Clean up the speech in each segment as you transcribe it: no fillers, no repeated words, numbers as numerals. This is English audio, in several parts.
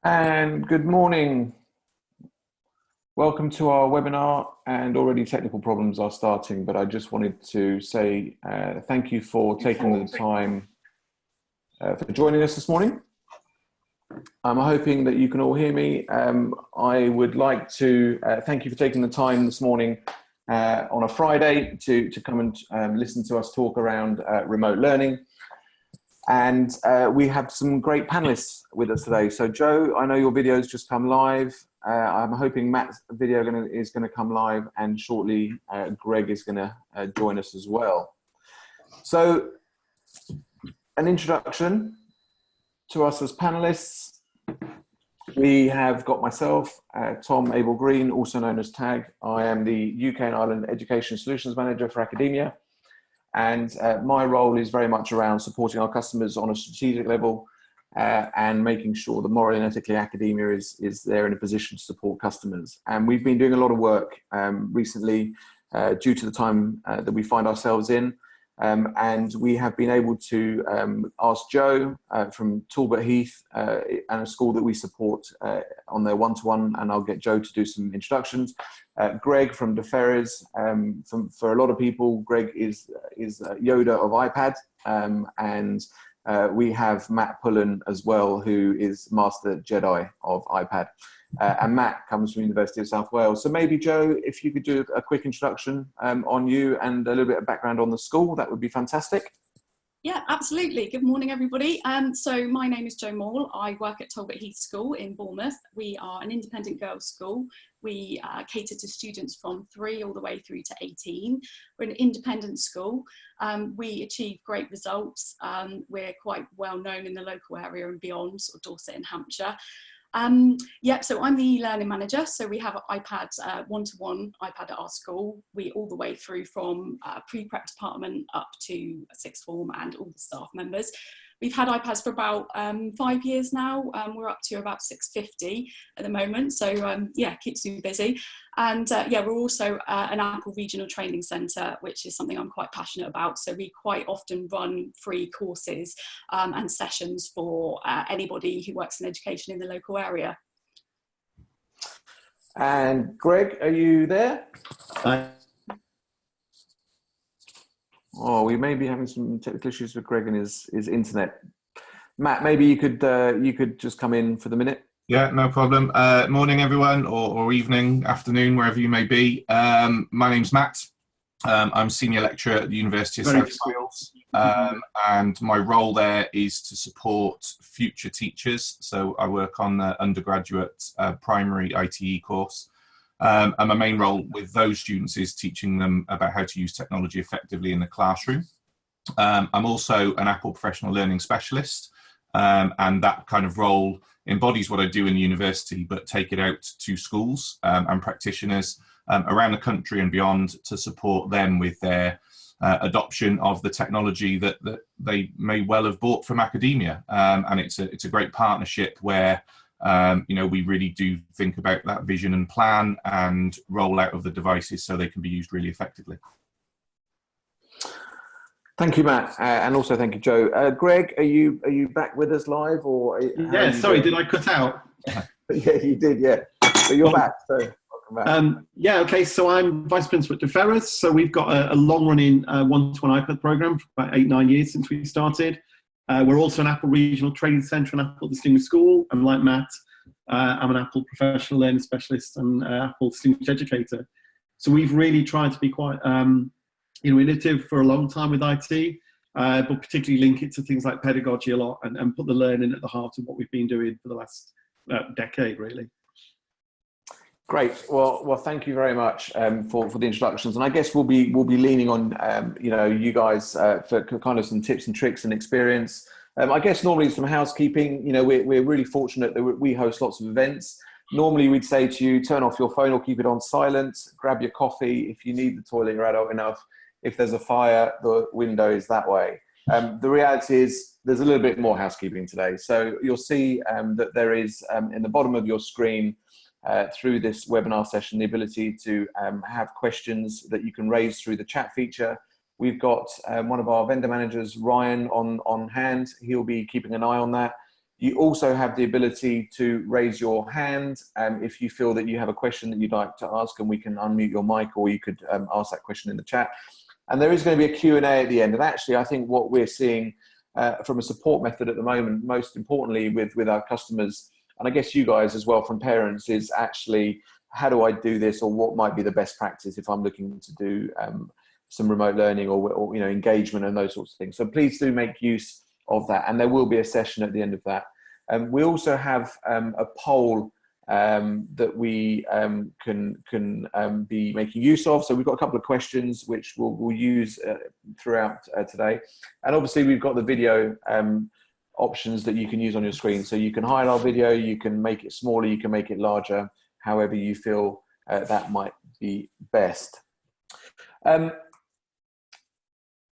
And good morning. Welcome to our webinar, and already technical problems are starting, but I just wanted to say thank you for taking the time for joining us this morning. I'm hoping that you can all hear me. I would like to thank you for taking the time this morning on a Friday to come and listen to us talk around remote learning. And we have some great panelists with us today. So Joe, I know your video's just come live. I'm hoping Matt's video is going to come live, and shortly Greg is going to join us as well. So an introduction to us as panelists. We have got myself, Tom Abel Green, also known as TAG. I am the UK and Ireland Education Solutions Manager for Academia. And my role is very much around supporting our customers on a strategic level and making sure that morally and ethically academia is there in a position to support customers. And we've been doing a lot of work recently due to the time that we find ourselves in. And we have been able to ask Joe from Talbot Heath and a school that we support on their one-to-one, and I'll get Joe to do some introductions. Greg from the Ferrers. For a lot of people, Greg is Yoda of iPad, and we have Matt Pullen as well, who is Master Jedi of iPad. And Matt comes from University of South Wales. So maybe, Joe, if you could do a quick introduction on you and a little bit of background on the school, that would be fantastic. Yeah, absolutely. Good morning, everybody. So my name is Jo Maule. I work at Talbot Heath School in Bournemouth. We are an independent girls' school. We cater to students from 3 all the way through to 18. We're an independent school. We achieve great results. We're quite well known in the local area and beyond, sort of Dorset and Hampshire. So I'm the learning manager. So we have iPad, one-to-one iPad at our school. We all the way through from pre-prep department up to sixth form and all the staff members. We've had iPads for about 5 years now. We're up to about 650 at the moment. So yeah, keeps me busy. And yeah, we're also an Apple regional training centre, which is something I'm quite passionate about. So we quite often run free courses and sessions for anybody who works in education in the local area. And Greg, are you there? Oh, we may be having some technical issues with Greg and his internet. Matt, maybe you could just come in for the minute. Yeah, no problem. Morning, everyone, or evening, afternoon, wherever you may be. My name's Matt. I'm senior lecturer at the University of South Wales, and my role there is to support future teachers. So I work on the undergraduate primary ITE course. And my main role with those students is teaching them about how to use technology effectively in the classroom. I'm also an Apple professional learning specialist, and that kind of role embodies what I do in the university, but take it out to schools and practitioners around the country and beyond to support them with their adoption of the technology that they may well have bought from academia. And it's a great partnership where you know, we really do think about that vision and plan and roll out of the devices so they can be used really effectively. Thank you, Matt, and also thank you, Joe. Greg, are you back with us live, or? Yeah, sorry, did I cut out? Yeah, you did. Yeah, but you're back. So welcome back. Yeah, okay. So I'm vice principal at the Ferrers. So we've got a long-running one-to-one iPad program for about 8-9 years since we started. We're also an Apple Regional Training Centre and Apple Distinguished School. And like Matt, I'm an Apple Professional Learning Specialist and Apple Distinguished Educator. So we've really tried to be quite innovative for a long time with IT, but particularly link it to things like pedagogy a lot and put the learning at the heart of what we've been doing for the last decade, really. Great. Well, thank you very much for the introductions, and I guess we'll be leaning on you know, you guys for kind of some tips and tricks and experience. I guess normally some housekeeping. You know, we're really fortunate that we host lots of events. Normally we'd say to you, turn off your phone or keep it on silent. Grab your coffee if you need the toilet. You're adult enough. If there's a fire, the window is that way. The reality is there's a little bit more housekeeping today. So you'll see that there is in the bottom of your screen through this webinar session the ability to have questions that you can raise through the chat feature. We've got one of our vendor managers, Ryan, on hand. He'll be keeping an eye on that. You also have the ability to raise your hand if you feel that you have a question that you'd like to ask, and we can unmute your mic, or you could ask that question in the chat. And there is going to be a Q&A at the end. And actually, I think what we're seeing from a support method at the moment, most importantly with our customers, and I guess you guys as well from parents, is actually, how do I do this, or what might be the best practice if I'm looking to do some remote learning or engagement and those sorts of things. So please do make use of that, and there will be a session at the end of that. We also have a poll that we can be making use of. So we've got a couple of questions which we'll use throughout today, and obviously we've got the video options that you can use on your screen. So you can hide our video, you can make it smaller, you can make it larger, however you feel that might be best.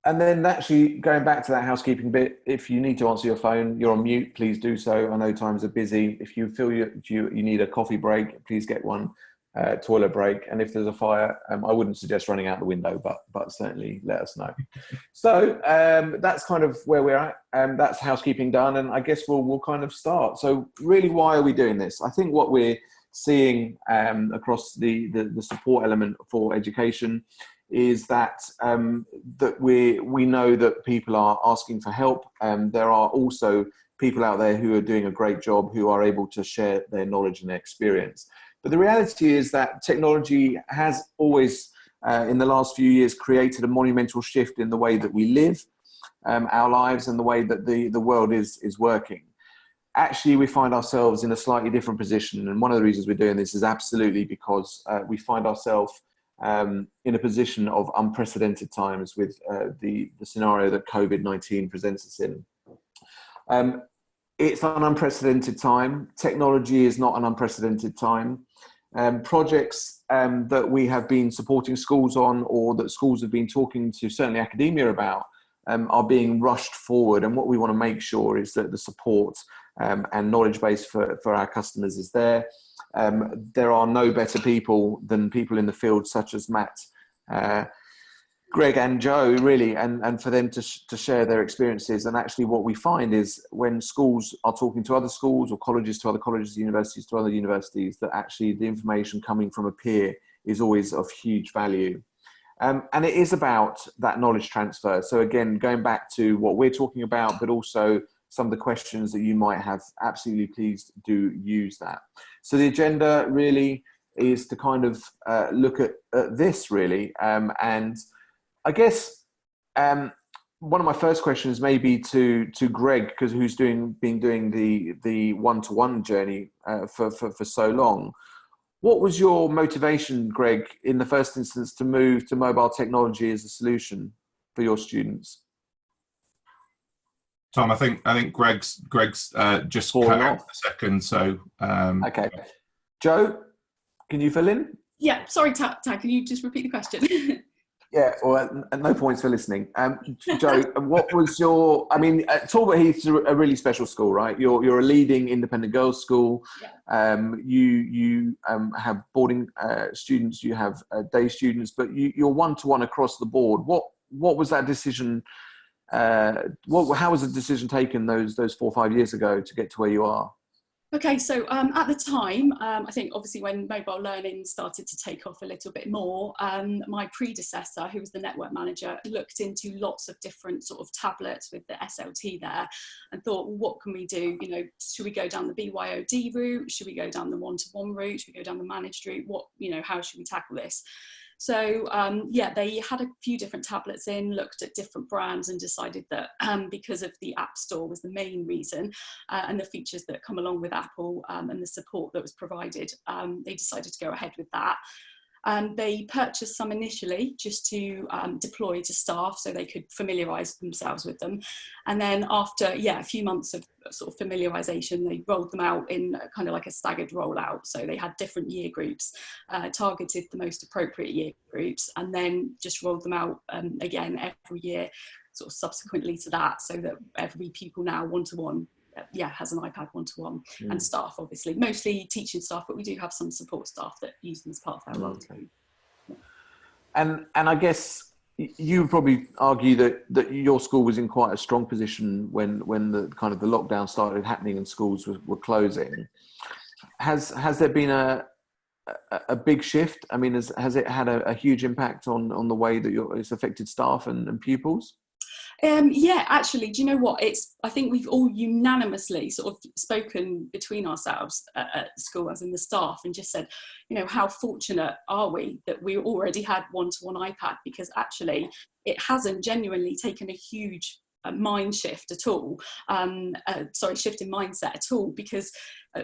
And then actually going back to that housekeeping bit, if you need to answer your phone, you're on mute, please do so. I know times are busy. If you feel you need a coffee break, please get one, toilet break. And if there's a fire, I wouldn't suggest running out the window, but certainly let us know. So that's kind of where we're at. That's housekeeping done. And I guess we'll kind of start. So really, why are we doing this? I think what we're seeing across the support element for education is that that we know that people are asking for help. There are also people out there who are doing a great job, who are able to share their knowledge and their experience. But the reality is that technology has always, in the last few years, created a monumental shift in the way that we live our lives and the way that the world is working. Actually, we find ourselves in a slightly different position. And one of the reasons we're doing this is absolutely because we find ourselves in a position of unprecedented times with the scenario that COVID-19 presents us in. It's an unprecedented time. Technology is not an unprecedented time. Projects that we have been supporting schools on, or that schools have been talking to certainly academia about, are being rushed forward. And what we want to make sure is that the support and knowledge base for our customers is there. There are no better people than people in the field, such as Matt, Greg and Joe, really, and for them to share their experiences. And actually what we find is when schools are talking to other schools, or colleges to other colleges, universities to other universities, that actually the information coming from a peer is always of huge value. And it is about that knowledge transfer. So again, going back to what we're talking about, but also some of the questions that you might have, absolutely please do use that. So the agenda really is to kind of look at this really. And I guess one of my first questions may be to Greg, because who's been doing the one-to-one journey for so long. What was your motivation, Greg, in the first instance to move to mobile technology as a solution for your students? Tom, I think Greg's just cut out a second. So okay. Joe, can you fill in? Yeah, sorry, Tad, can you just repeat the question? Yeah, well, no points for listening. Joe, what was your? I mean, Talbot Heath is a really special school, right? You're a leading independent girls' school. Yeah. You have boarding students, you have day students, but you're one-to-one across the board. What was that decision? How was the decision taken those 4 or 5 years ago to get to where you are? Okay, so at the time, I think obviously when mobile learning started to take off a little bit more, my predecessor, who was the network manager, looked into lots of different sort of tablets with the SLT there and thought, well, what can we do? You know, should we go down the BYOD route? Should we go down the one-to-one route? Should we go down the managed route? How should we tackle this? So yeah, they had a few different tablets in, looked at different brands and decided that because of the App Store was the main reason and the features that come along with Apple and the support that was provided, they decided to go ahead with that. They purchased some initially just to deploy to staff so they could familiarise themselves with them. And then after, a few months of sort of familiarisation, they rolled them out in kind of like a staggered rollout. So they had different year groups, targeted the most appropriate year groups, and then just rolled them out again every year, sort of subsequently to that, so that every pupil now one-to-one has an iPad one-to-one, and staff, obviously, mostly teaching staff, but we do have some support staff that use them as part of their role too. And I guess you would probably argue that your school was in quite a strong position when the kind of the lockdown started happening and schools were closing. Has there been a big shift? I mean, has it had a huge impact on the way that it's affected staff and pupils? Yeah, actually, do you know what? I think we've all unanimously sort of spoken between ourselves at school, as in the staff, and just said, how fortunate are we that we already had one-to-one iPad, because actually it hasn't genuinely taken a huge mind shift at all, shift in mindset at all, because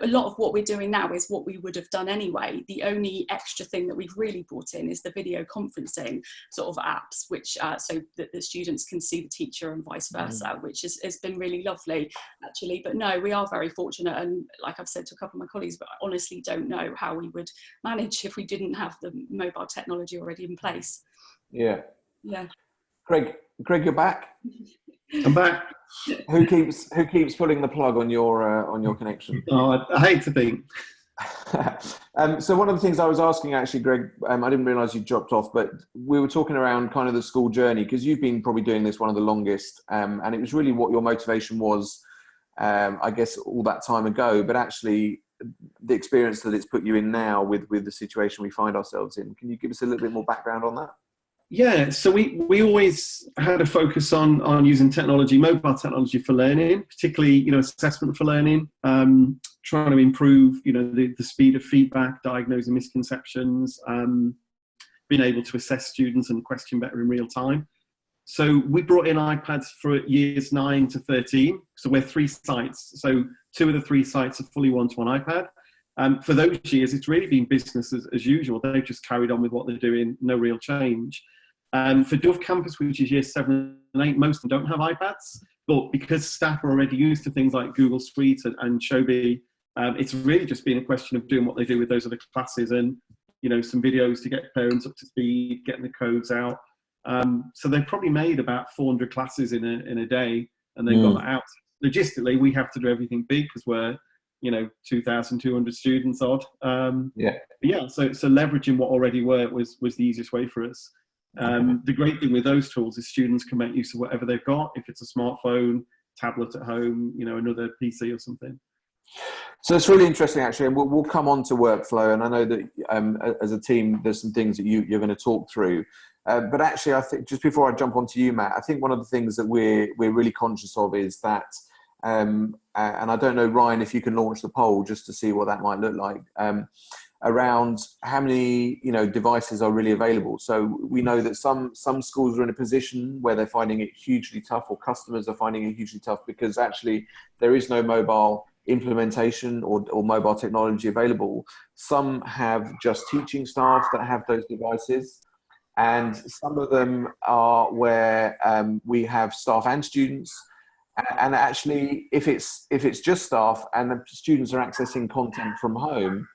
a lot of what we're doing now is what we would have done anyway. The only extra thing that we've really brought in is the video conferencing sort of apps, which so that the students can see the teacher and vice versa, which has been really lovely actually. But no, we are very fortunate, and like I've said to a couple of my colleagues, but I honestly don't know how we would manage if we didn't have the mobile technology already in place. Yeah. Greg, you're back. I'm back. Who keeps pulling the plug on your connection? Oh, I hate to think. So one of the things I was asking actually, Greg, I didn't realise you dropped off, but we were talking around kind of the school journey, because you've been probably doing this one of the longest, and it was really what your motivation was, I guess, all that time ago, but actually the experience that it's put you in now with the situation we find ourselves in. Can you give us a little bit more background on that? Yeah, so we always had a focus on using technology, mobile technology for learning, particularly, assessment for learning, trying to improve, the speed of feedback, diagnosing misconceptions, being able to assess students and question better in real time. So we brought in iPads for years 9 to 13. So we're 3 sites. So 2 of the 3 sites are fully one-to-one iPad. For those years, it's really been business as usual. They've just carried on with what they're doing, no real change. For Dove Campus, which is year 7 and 8, most of them don't have iPads, but because staff are already used to things like Google Suite and Shobi, it's really just been a question of doing what they do with those other classes, and some videos to get parents up to speed, getting the codes out. So they've probably made about 400 classes in a day, and they've got that out. Logistically, we have to do everything big because we're 2,200 students odd. So leveraging what already worked was the easiest way for us. The great thing with those tools is students can make use of whatever they've got, if it's a smartphone, tablet at home, another PC or something. So it's really interesting, actually, and we'll come on to workflow, and I know that as a team there's some things that you're going to talk through, but actually I think, just before I jump onto you, Matt, I think one of the things that we're really conscious of is that, and I don't know, Ryan, if you can launch the poll just to see what that might look like, around how many devices are really available. So we know that some schools are in a position where they're finding it hugely tough, or customers are finding it hugely tough, because actually there is no mobile implementation or mobile technology available. Some have just teaching staff that have those devices, and some of them are where we have staff and students. And actually, if it's just staff and the students are accessing content from home,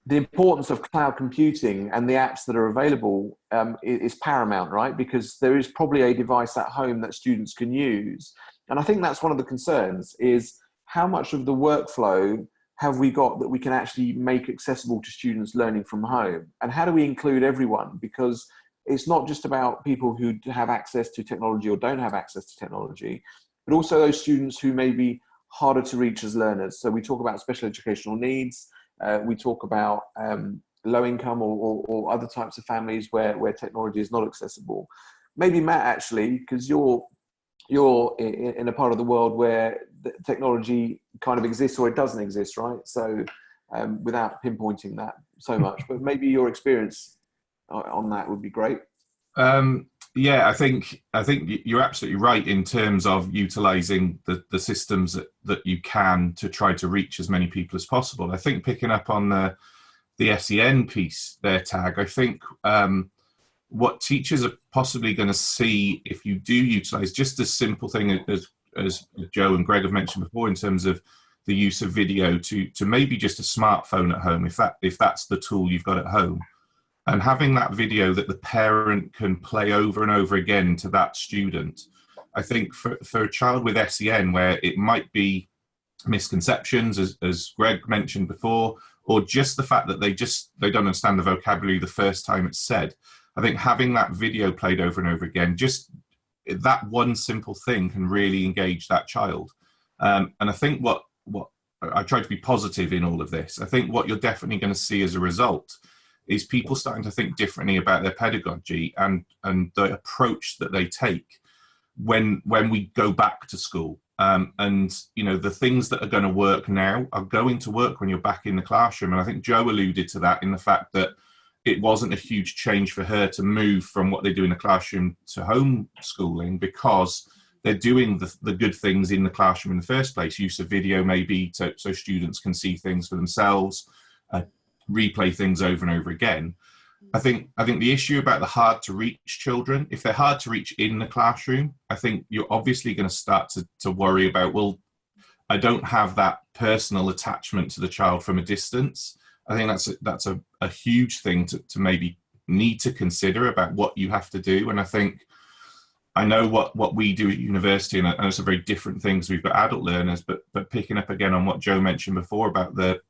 the importance of cloud computing and the apps that are available is paramount, right? Because there is probably a device at home that students can use. And I think that's one of the concerns, is how much of the workflow have we got that we can actually make accessible to students learning from home? And how do we include everyone? Because it's not just about people who have access to technology or don't have access to technology, but also those students who may be harder to reach as learners. So we talk about special educational needs. We talk about low income or other types of families where technology is not accessible. Maybe Matt, actually, because you're in a part of the world where the technology kind of exists or it doesn't exist, right? So without pinpointing that so much, but maybe your experience on that would be great. Yeah, I think you're absolutely right in terms of utilising the systems that you can to try to reach as many people as possible. I think picking up on the SEN piece there, Tag, I think what teachers are possibly going to see if you do utilise just a simple thing as Joe and Greg have mentioned before, in terms of the use of video to maybe just a smartphone at home, if that's the tool you've got at home. And having that video that the parent can play over and over again to that student, I think for a child with SEN, where it might be misconceptions, as Greg mentioned before, or just the fact that they don't understand the vocabulary the first time it's said, I think having that video played over and over again, just that one simple thing can really engage that child. And I think what I try to be positive in all of this. I think what you're definitely going to see as a result is people starting to think differently about their pedagogy and the approach that they take when we go back to school. And you know, the things that are going to work now are going to work when you're back in the classroom. And I think Jo alluded to that in the fact that it wasn't a huge change for her to move from what they do in the classroom to homeschooling, because they're doing the good things in the classroom in the first place. Use of video maybe so students can see things for themselves, replay things over and over again. I think the issue about the hard to reach children, if they're hard to reach in the classroom, I think you're obviously going to start to worry about, well, I don't have that personal attachment to the child from a distance. I think that's a huge thing to maybe need to consider about what you have to do. And I know what we do at university, and it's a very different thing because we've got adult learners, but picking up again on what Jo mentioned before about the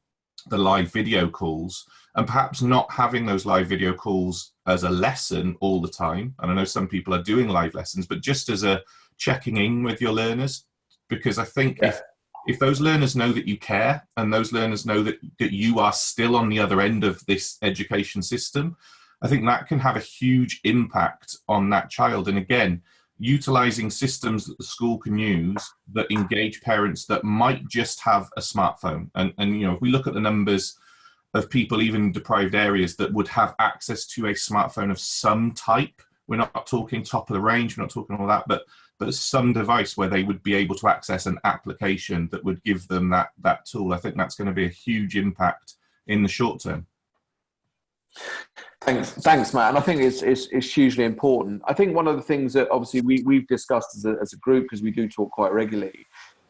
live video calls, and perhaps not having those live video calls as a lesson all the time. And I know some people are doing live lessons, but just as a checking in with your learners, because I think if those learners know that you care, and those learners know that you are still on the other end of this education system, I think that can have a huge impact on that child. And again, utilizing systems that the school can use that engage parents that might just have a smartphone. And you know, if we look at the numbers of people even in deprived areas that would have access to a smartphone of some type, we're not talking top of the range, we're not talking all that, but some device where they would be able to access an application that would give them that tool. I think that's going to be a huge impact in the short term. Thanks, Matt. And I think it's hugely important. I think one of the things that obviously we've discussed as a group, because we do talk quite regularly,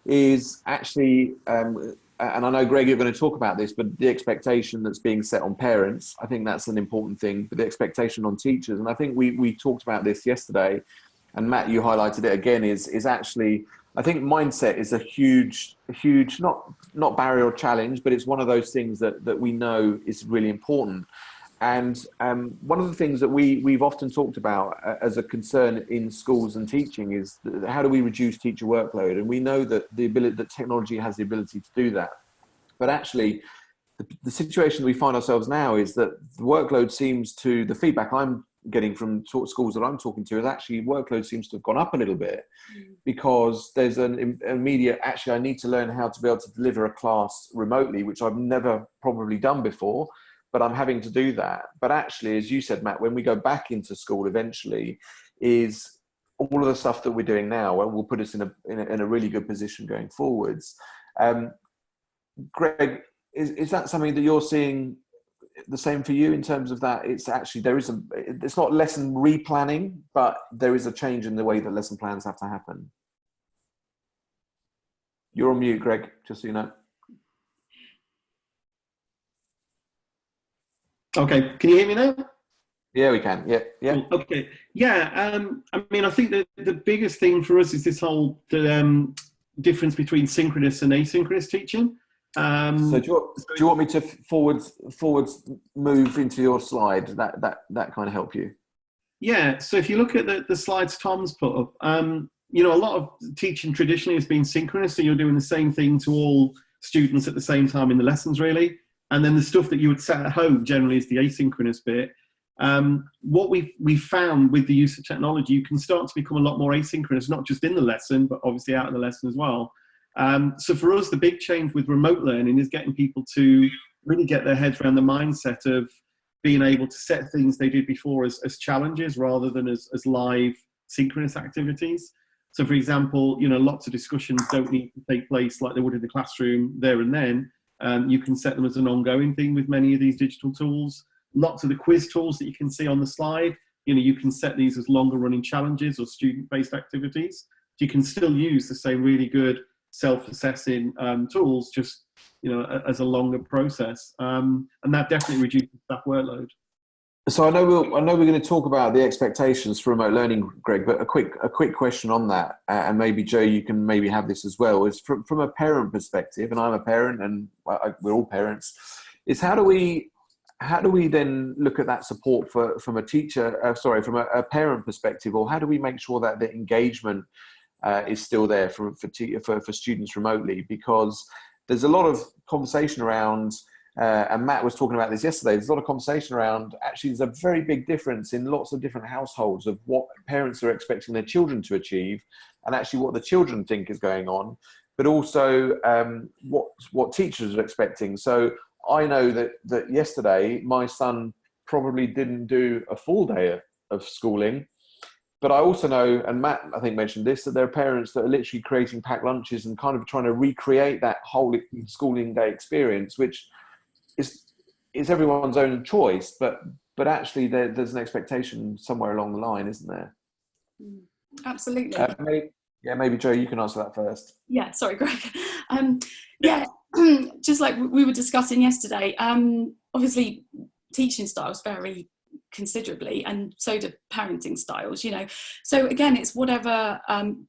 is actually, and I know, Greg, you're going to talk about this, but the expectation that's being set on parents, I think that's an important thing, but the expectation on teachers. And I think we talked about this yesterday, and Matt, you highlighted it again, is actually, I think mindset is a huge, not barrier or challenge, but it's one of those things that we know is really important. And one of the things that we've often talked about as a concern in schools and teaching is how do we reduce teacher workload? And we know that that technology has the ability to do that. But actually, the situation we find ourselves now is that the workload seems to, the feedback I'm getting from schools that I'm talking to is actually workload seems to have gone up a little bit, because there's an immediate, actually, I need to learn how to be able to deliver a class remotely, which I've never probably done before. But I'm having to do that. But actually, as you said, Matt, when we go back into school eventually, is all of the stuff that we're doing now will put us in a really good position going forwards. Greg, is that something that you're seeing the same for you in terms of that? It's actually, it's not lesson replanning, but there is a change in the way that lesson plans have to happen. You're on mute, Greg, just so you know. Okay, can you hear me now? Yeah, we can. Yeah. Okay. Yeah. I mean, I think that the biggest thing for us is this whole difference between synchronous and asynchronous teaching. So do you want me to forwards move into your slide? That kind of help you? Yeah. So if you look at the slides Tom's put up, you know, a lot of teaching traditionally has been synchronous, so you're doing the same thing to all students at the same time in the lessons, really. And then the stuff that you would set at home generally is the asynchronous bit. What we've found with the use of technology, you can start to become a lot more asynchronous, not just in the lesson, but obviously out of the lesson as well. So for us, the big change with remote learning is getting people to really get their heads around the mindset of being able to set things they did before as challenges rather than as live synchronous activities. So for example, you know, lots of discussions don't need to take place like they would in the classroom there and then. You can set them as an ongoing thing with many of these digital tools. Lots of the quiz tools that you can see on the slide, you know, you can set these as longer running challenges or student-based activities. You can still use the same really good self-assessing tools, just, you know, as a longer process. And that definitely reduces staff workload. So I know we're going to talk about the expectations for remote learning, Greg, but a quick question on that, and maybe Jo, you can maybe have this as well, is from a parent perspective, and I'm a parent and we're all parents, is how do we how do we then look at that support from a teacher, from a parent perspective, or how do we make sure that the engagement is still there for students remotely? Because there's a lot of conversation around, and Matt was talking about this yesterday, there's a lot of conversation around, actually there's a very big difference in lots of different households of what parents are expecting their children to achieve, and actually what the children think is going on, but also what teachers are expecting. So I know that yesterday my son probably didn't do a full day of schooling, but I also know, and Matt I think mentioned this, that there are parents that are literally creating packed lunches and kind of trying to recreate that whole schooling day experience, which is everyone's own choice, but actually there's an expectation somewhere along the line, isn't there? Absolutely. Maybe Joe, you can answer that first. Yeah, sorry, Greg. Just like we were discussing yesterday, obviously teaching styles vary considerably, and so do parenting styles, you know. So again, it's whatever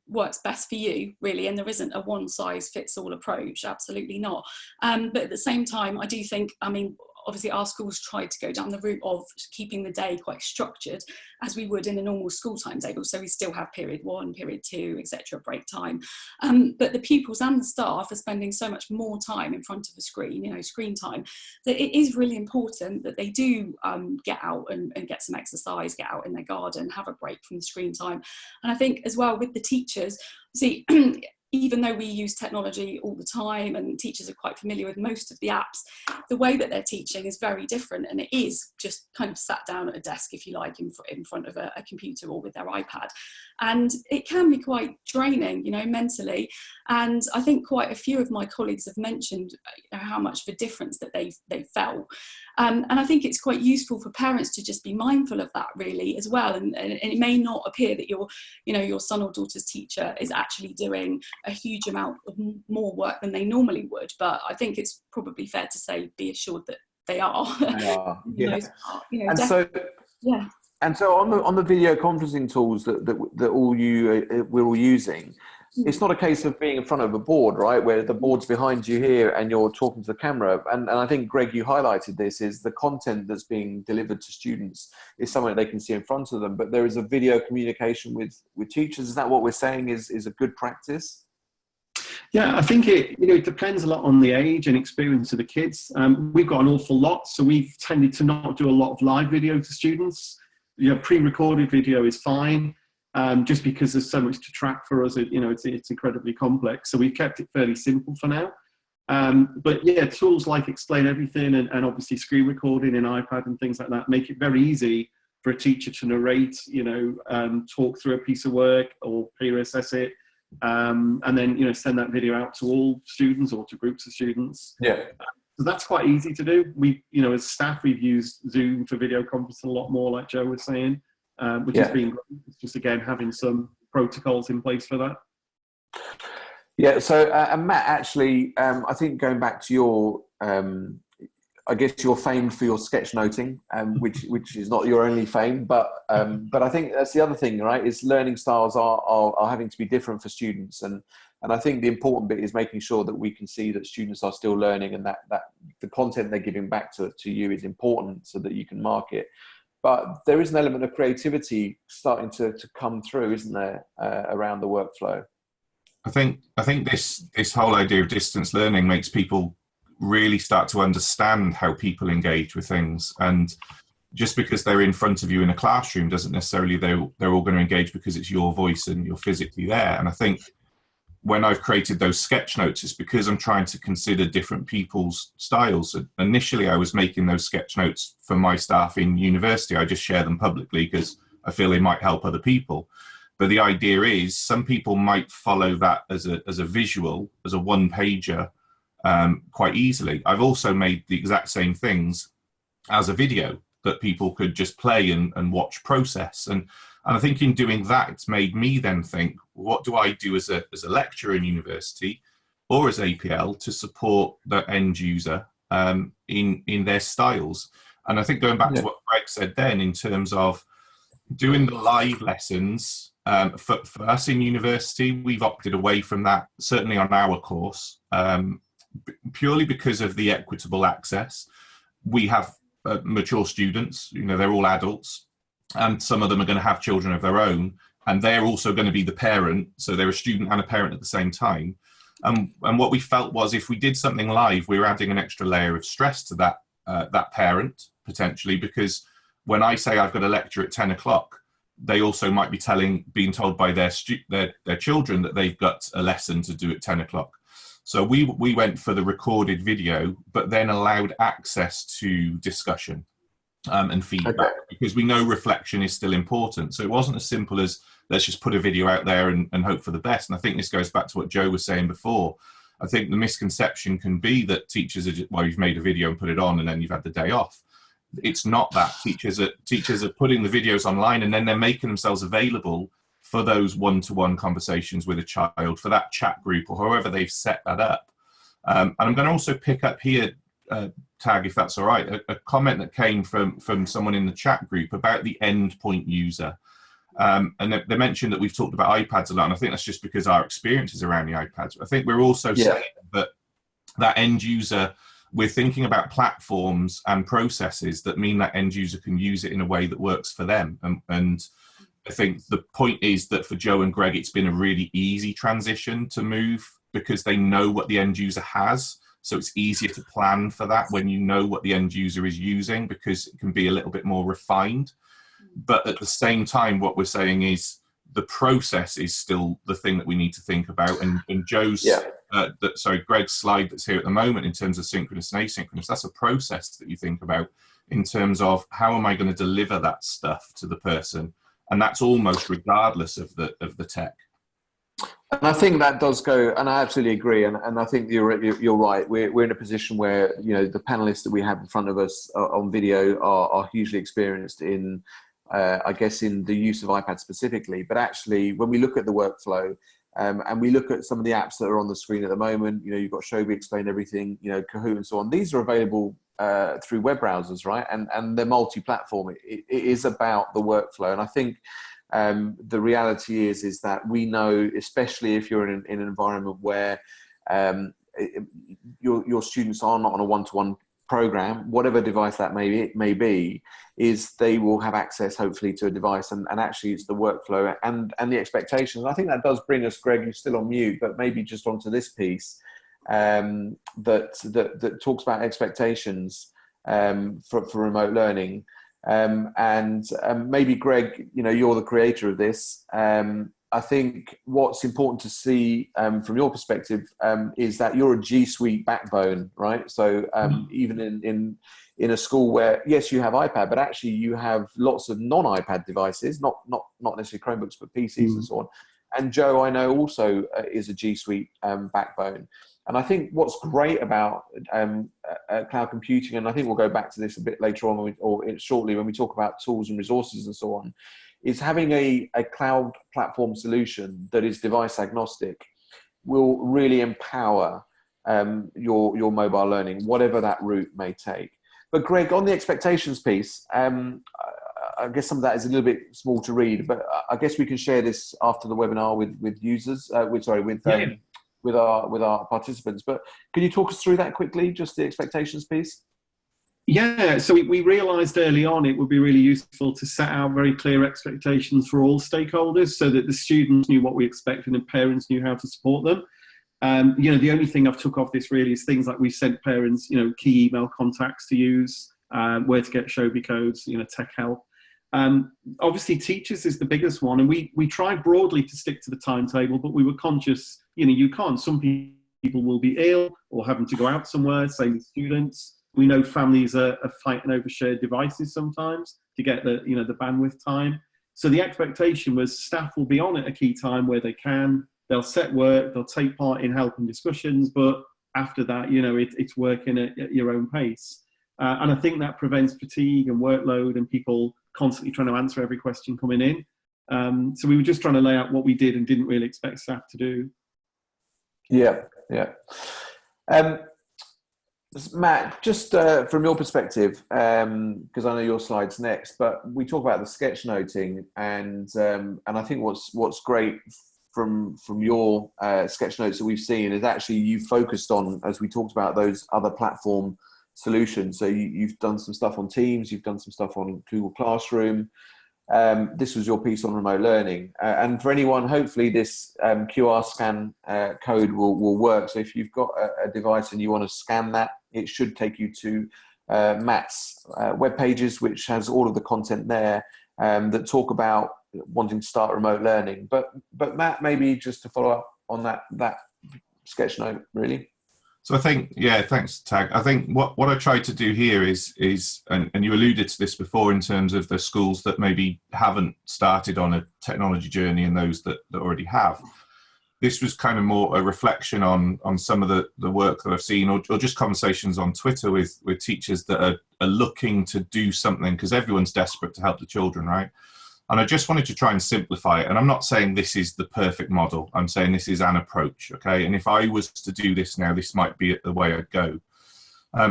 works best for you, really, and there isn't a one size fits all approach, absolutely not. But at the same time, I do think, I mean, obviously our schools tried to go down the route of keeping the day quite structured as we would in a normal school timetable. So we still have period 1, period 2, etc., break time. But the pupils and the staff are spending so much more time in front of a screen, you know, screen time, that it is really important that they do get out and get some exercise, get out in their garden, have a break from the screen time. And I think as well with the teachers, see, even though we use technology all the time and teachers are quite familiar with most of the apps, the way that they're teaching is very different, and it is just kind of sat down at a desk, if you like, in front of a computer or with their iPad. And it can be quite draining, you know, mentally. And I think quite a few of my colleagues have mentioned how much of a difference that they've felt. And I think it's quite useful for parents to just be mindful of that, really, as well. And it may not appear that your son or daughter's teacher is actually doing a huge amount of more work than they normally would, but I think it's probably fair to say, be assured that they are. They are, yeah. You know, and so on the video conferencing tools that we're all using, it's not a case of being in front of a board, right, where the board's behind you here and you're talking to the camera. And I think, Greg, you highlighted this, is the content that's being delivered to students is something they can see in front of them, but there is a video communication with teachers. Is that what we're saying is a good practice? Yeah, I think it depends a lot on the age and experience of the kids. We've got an awful lot, so we've tended to not do a lot of live video to students. You know, pre-recorded video is fine. Just because there's so much to track for us, it's incredibly complex. So we've kept it fairly simple for now. But yeah, tools like Explain Everything and obviously screen recording in iPad and things like that make it very easy for a teacher to narrate, talk through a piece of work or peer assess it, and then, send that video out to all students or to groups of students. Yeah. So that's quite easy to do. We, as staff, we've used Zoom for video conferencing a lot more, like Joe was saying. Which has been great. It's just, again, having some protocols in place for that. Yeah, so, and Matt, actually, I think going back to your, I guess you're famed for your sketchnoting, which is not your only fame, but I think that's the other thing, right, is learning styles are having to be different for students. And I think the important bit is making sure that we can see that students are still learning and that the content they're giving back to you is important so that you can mark it. But there is an element of creativity starting to come through, isn't there, around the workflow? I think this whole idea of distance learning makes people really start to understand how people engage with things. And just because they're in front of you in a classroom doesn't necessarily they're all going to engage because it's your voice and you're physically there. And I think when I've created those sketch notes, it's because I'm trying to consider different people's styles. Initially, I was making those sketch notes for my staff in university. I just share them publicly because I feel they might help other people. But the idea is some people might follow that as a visual, as a one-pager, quite easily. I've also made the exact same things as a video that people could just play and watch process. And I think in doing that, it's made me then think, what do I do as a lecturer in university or as APL to support the end user in their styles? And I think going back to what Greg said then in terms of doing the live lessons, for us in university, we've opted away from that, certainly on our course, purely because of the equitable access. We have mature students. You know, they're all adults, and some of them are going to have children of their own, and they're also going to be the parent. So they're a student and a parent at the same time. And what we felt was, if we did something live, we were adding an extra layer of stress to that parent, potentially, because when I say I've got a lecture at 10 o'clock, they also might be being told by their children that they've got a lesson to do at 10 o'clock. So we went for the recorded video, but then allowed access to discussion and feedback, because we know reflection is still important. So it wasn't as simple as, let's just put a video out there and hope for the best. And I think this goes back to what Joe was saying before. I think the misconception can be that teachers are just, well, you've made a video and put it on and then you've had the day off. It's not that. Teachers are putting the videos online, and then they're making themselves available for those one-to-one conversations with a child, for that chat group, or however they've set that up. And I'm going to also pick up here, Tag, if that's all right, a comment that came from someone in the chat group about the endpoint user. And they mentioned that we've talked about iPads a lot, and I think that's just because our experiences around the iPads. I think we're also saying that end user, we're thinking about platforms and processes that mean that end user can use it in a way that works for them. And I think the point is that for Joe and Greg, it's been a really easy transition to move, because they know what the end user has. So it's easier to plan for that when you know what the end user is using, because it can be a little bit more refined. But at the same time, what we're saying is the process is still the thing that we need to think about. And Joe's, Greg's slide that's here at the moment in terms of synchronous and asynchronous, that's a process that you think about in terms of how am I going to deliver that stuff to the person? And that's almost regardless of the tech. And I think that does go, and I absolutely agree. And I think you're right. We're in a position where, you know, the panelists that we have in front of us on video are hugely experienced in, I guess, in the use of iPad specifically. But actually, when we look at the workflow, and we look at some of the apps that are on the screen at the moment, you know, you've got Shobi Explain Everything, you know, Kahoot and so on. These are available through web browsers, right? And they're multi-platform. It is about the workflow. And I think the reality is that we know, especially if you're in an environment where your students are not on a one-to-one program, whatever device that may be, is they will have access hopefully to a device, and actually it's the workflow and the expectations. And I think that does bring us, Greg, you're still on mute, but maybe just onto this piece that talks about expectations for remote learning. And maybe, Greg, you know, you're the creator of this. I think what's important to see from your perspective is that you're a G Suite backbone, right? So even in a school where, yes, you have iPad, but actually you have lots of non-iPad devices, not necessarily Chromebooks, but PCs and so on. And Joe, I know, also is a G Suite backbone. And I think what's great about cloud computing, and I think we'll go back to this a bit later on shortly when we talk about tools and resources and so on, is having a cloud platform solution that is device agnostic will really empower your mobile learning, whatever that route may take. But Greg, on the expectations piece, I guess some of that is a little bit small to read, but I guess we can share this after the webinar with users, with our participants. But can you talk us through that quickly, just the expectations piece? Yeah, so we realised early on it would be really useful to set out very clear expectations for all stakeholders, so that the students knew what we expected and parents knew how to support them. You know, the only thing I've took off this really is things like we sent parents, you know, key email contacts to use, where to get Shobi codes, you know, tech help. Obviously, teachers is the biggest one, and we tried broadly to stick to the timetable, but we were conscious, you know, you can't. Some people will be ill or having to go out somewhere, same with students. We know families are fighting over shared devices sometimes to get the bandwidth time. So the expectation was staff will be on at a key time where they can. They'll set work, they'll take part in helping discussions, but after that, you know, it's working at your own pace. And I think that prevents fatigue and workload and people constantly trying to answer every question coming in. So we were just trying to lay out what we did and didn't really expect staff to do. Yeah. Matt, just from your perspective, because I know your slide's next, but we talk about the sketch noting, and I think what's great from your sketch notes that we've seen is actually you focused on, as we talked about, those other platform solutions. So you've done some stuff on Teams, you've done some stuff on Google Classroom. This was your piece on remote learning. And for anyone, hopefully this QR scan code will work. So if you've got a device and you want to scan that, it should take you to Matt's web pages, which has all of the content there that talk about wanting to start remote learning. But Matt, maybe just to follow up on that sketch note, really. So I think, yeah, thanks, Tag. I think what I tried to do here is and you alluded to this before in terms of the schools that maybe haven't started on a technology journey and those that already have. This was kind of more a reflection on some of the work that I've seen, or just conversations on Twitter with teachers that are looking to do something, because everyone's desperate to help the children, right? And I just wanted to try and simplify it. And I'm not saying this is the perfect model. I'm saying this is an approach, okay? And if I was to do this now, this might be the way I'd go.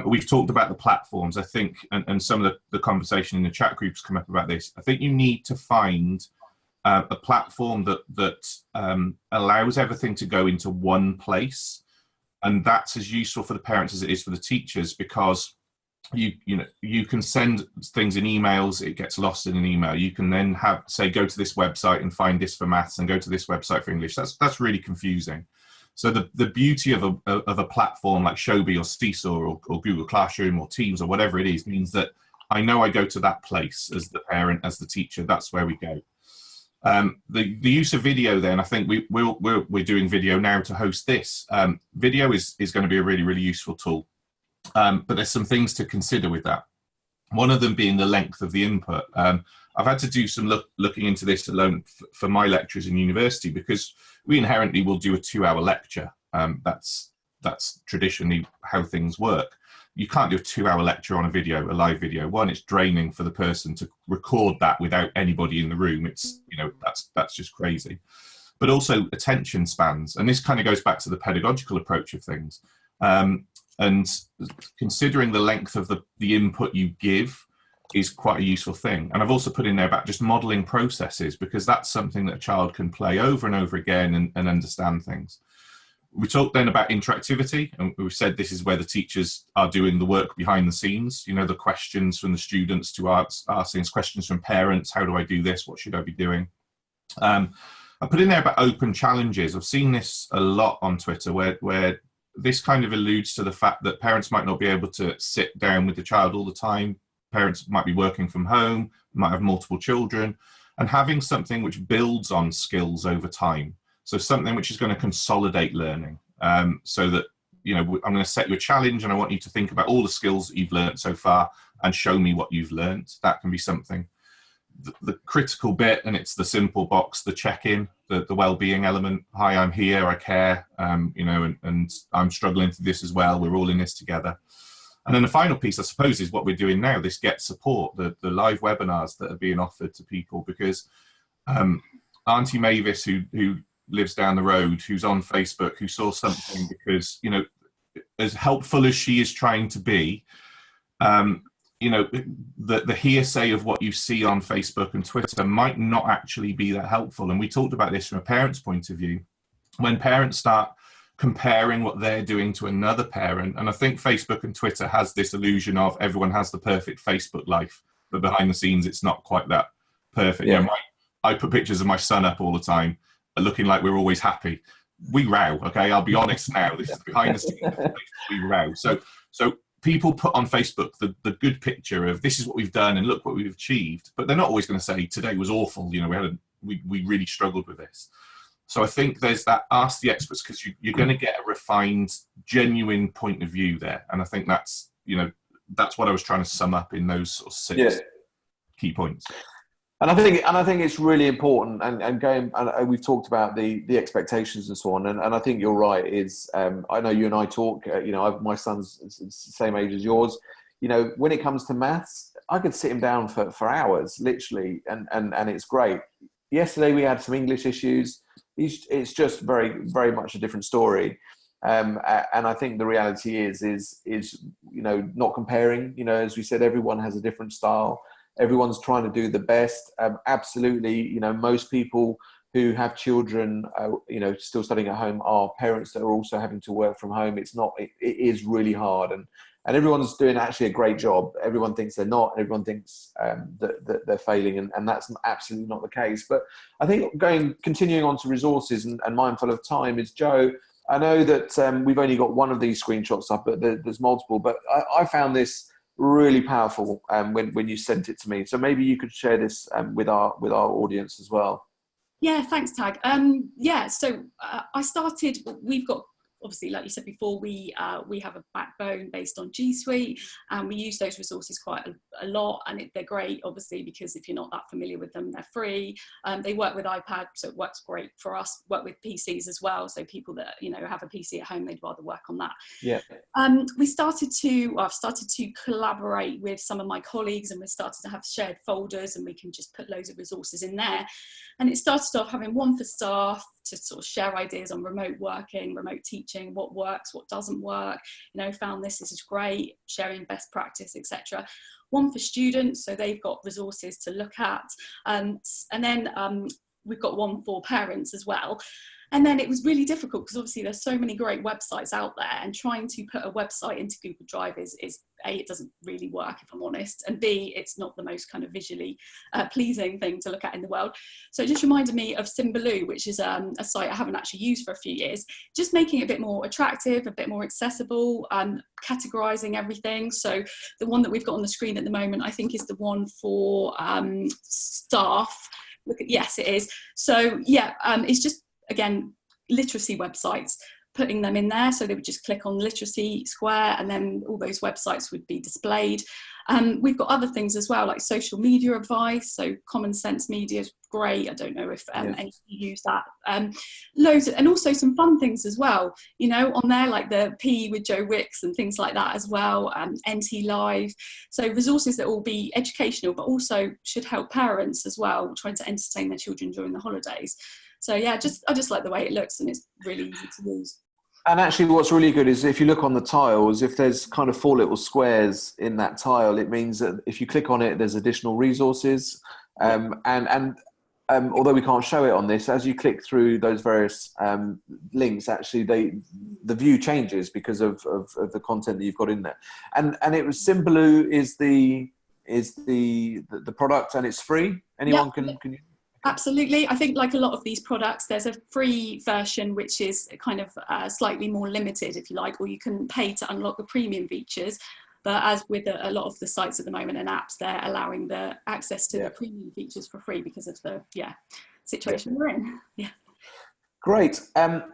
We've talked about the platforms, I think, and some of the conversation in the chat groups come up about this. I think you need to find a platform that allows everything to go into one place. And that's as useful for the parents as it is for the teachers, because you can send things in emails, it gets lost in an email. You can then say, go to this website and find this for maths and go to this website for English. That's really confusing. So the beauty of a platform like Shobi or Seesaw or Google Classroom or Teams or whatever it is means that I know I go to that place as the parent, as the teacher. That's where we go. The use of video, then, I think we're doing video now to host this. Video is going to be a really, really useful tool. But there's some things to consider with that. One of them being the length of the input. I've had to do some looking into this alone for my lectures in university, because we inherently will do a 2-hour lecture. That's traditionally how things work. You can't do a 2-hour lecture on a live video. One, it's draining for the person to record that without anybody in the room. It's, that's just crazy. But also attention spans, and this kind of goes back to the pedagogical approach of things. And considering the length of the input you give is quite a useful thing. And I've also put in there about just modeling processes, because that's something that a child can play over and over again and understand things. We talked then about interactivity, and we've said this is where the teachers are doing the work behind the scenes. The questions from the students to asking questions from parents. How do I do this? What should I be doing? I put in there about open challenges. I've seen this a lot on Twitter where this kind of alludes to the fact that parents might not be able to sit down with the child all the time. Parents might be working from home, might have multiple children, and having something which builds on skills over time. So something which is going to consolidate learning, so that, I'm going to set you a challenge and I want you to think about all the skills that you've learned so far and show me what you've learned. That can be something. The critical bit, and it's the simple box, the check-in, the well-being element. Hi, I'm here, I care, and I'm struggling through this as well. We're all in this together. And then the final piece, I suppose, is what we're doing now, this Get Support, the live webinars that are being offered to people, because Auntie Mavis, who lives down the road, who's on Facebook, who saw something, because, as helpful as she is trying to be, the hearsay of what you see on Facebook and Twitter might not actually be that helpful. And we talked about this from a parent's point of view. When parents start comparing what they're doing to another parent, and I think Facebook and Twitter has this illusion of everyone has the perfect Facebook life, but behind the scenes, it's not quite that perfect. Yeah. I put pictures of my son up all the time, looking like we're always happy. We row, okay? I'll be honest now. This is behind the scenes. We row. So people put on Facebook the good picture of this is what we've done and look what we've achieved, but they're not always going to say today was awful. We really struggled with this. So I think there's that ask the experts, because you're going to get a refined, genuine point of view there. And I think that's what I was trying to sum up in those sort of 6 key points. And I think it's really important, and we've talked about the expectations and so on, and I think you're right. I know you and I talk. My son's the same age as yours. When it comes to maths, I could sit him down for hours, literally, and it's great. Yesterday we had some English issues. It's just very, very much a different story. And I think the reality is not comparing. As we said, everyone has a different style. Everyone's trying to do the best. Absolutely, most people who have children, still studying at home, are parents that are also having to work from home. It is really hard, and everyone's doing actually a great job. Everyone thinks they're not, and everyone thinks that they're failing, and that's absolutely not the case. But I think continuing on to resources and mindful of time is, Joe, I know that we've only got one of these screenshots up, but there's multiple. But I found this really powerful when you sent it to me. So maybe you could share this with our audience as well. Yeah, thanks, Tag. So I started. We've got, obviously, like you said before, we have a backbone based on G Suite, and we use those resources quite a lot, and they're great, obviously, because if you're not that familiar with them, they're free. They work with iPad, so it works great for us. Work with PCs as well, so people that have a PC at home, they'd rather work on that. Yeah. I've started to collaborate with some of my colleagues, and we started to have shared folders, and we can just put loads of resources in there. And it started off having one for staff to sort of share ideas on remote working, remote teaching, what works, what doesn't work, found this is great, sharing best practice, etc. One for students, so they've got resources to look at. And then we've got one for parents as well. And then it was really difficult because obviously there's so many great websites out there, and trying to put a website into Google Drive is A, it doesn't really work, if I'm honest, and B, it's not the most kind of visually pleasing thing to look at in the world. So it just reminded me of Symbaloo, which is a site I haven't actually used for a few years, just making it a bit more attractive, a bit more accessible, categorizing everything. So the one that we've got on the screen at the moment, I think, is the one for staff. Yes, it is. So yeah, it's just, again, literacy websites, putting them in there. So they would just click on literacy square, and then all those websites would be displayed. We've got other things as well, like social media advice. So Common Sense Media is great. I don't know if any of you use that. Loads and also some fun things as well, on there, like the P with Joe Wicks and things like that as well. NT Live. So resources that will be educational, but also should help parents as well, trying to entertain their children during the holidays. So yeah, I just like the way it looks, and it's really easy to use. And actually what's really good is if you look on the tiles, if there's kind of 4 little squares in that tile, it means that if you click on it, there's additional resources. Although we can't show it on this, as you click through those various links, actually the view changes because of the content that you've got in there. And it was Symbaloo is the product, and it's free. Anyone can use it? Absolutely. I think, like a lot of these products, there's a free version which is kind of slightly more limited, if you like, or you can pay to unlock the premium features. But as with a lot of the sites at the moment and apps, they're allowing the access to the premium features for free because of the situation we're in. Yeah. Great.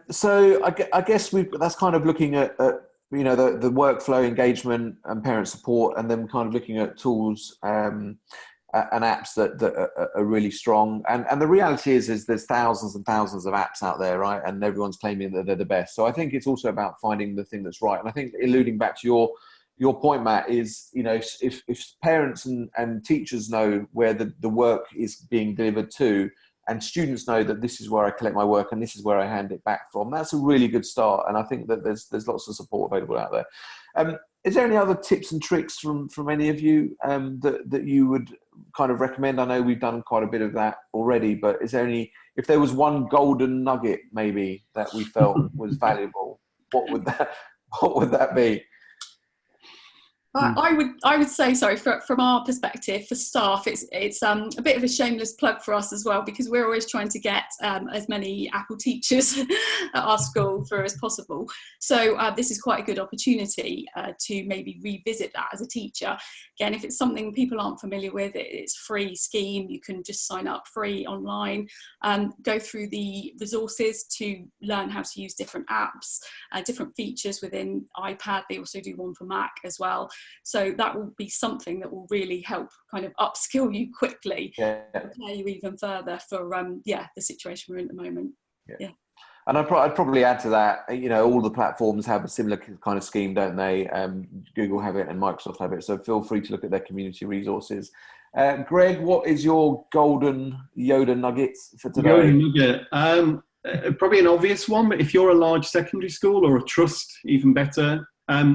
So I guess that's kind of looking at the workflow, engagement, and parent support, and then kind of looking at tools and apps that are really strong. And the reality is there's thousands and thousands of apps out there, right? And everyone's claiming that they're the best. So I think it's also about finding the thing that's right. And I think, alluding back to your point, Matt, is, if parents and teachers know where the work is being delivered to, and students know that this is where I collect my work and this is where I hand it back from, that's a really good start. And I think that there's lots of support available out there. Is there any other tips and tricks from any of you that you would kind of recommend? I know we've done quite a bit of that already, but is there if there was one golden nugget maybe that we felt was valuable, what would that be? I would say, from our perspective, for staff, it's a bit of a shameless plug for us as well, because we're always trying to get as many Apple teachers at our school through as possible. So this is quite a good opportunity to maybe revisit that as a teacher. Again, if it's something people aren't familiar with, it's a free scheme. You can just sign up free online, go through the resources to learn how to use different apps, different features within iPad. They also do one for Mac as well. So that will be something that will really help kind of upskill you quickly, prepare you even further for the situation we're in at the moment. Yeah. And I'd probably add to that, all the platforms have a similar kind of scheme, don't they? Google have it and Microsoft have it. So feel free to look at their community resources. Greg, what is your golden Yoda nuggets for today? Yoda nugget. Probably an obvious one, but if you're a large secondary school or a trust, even better,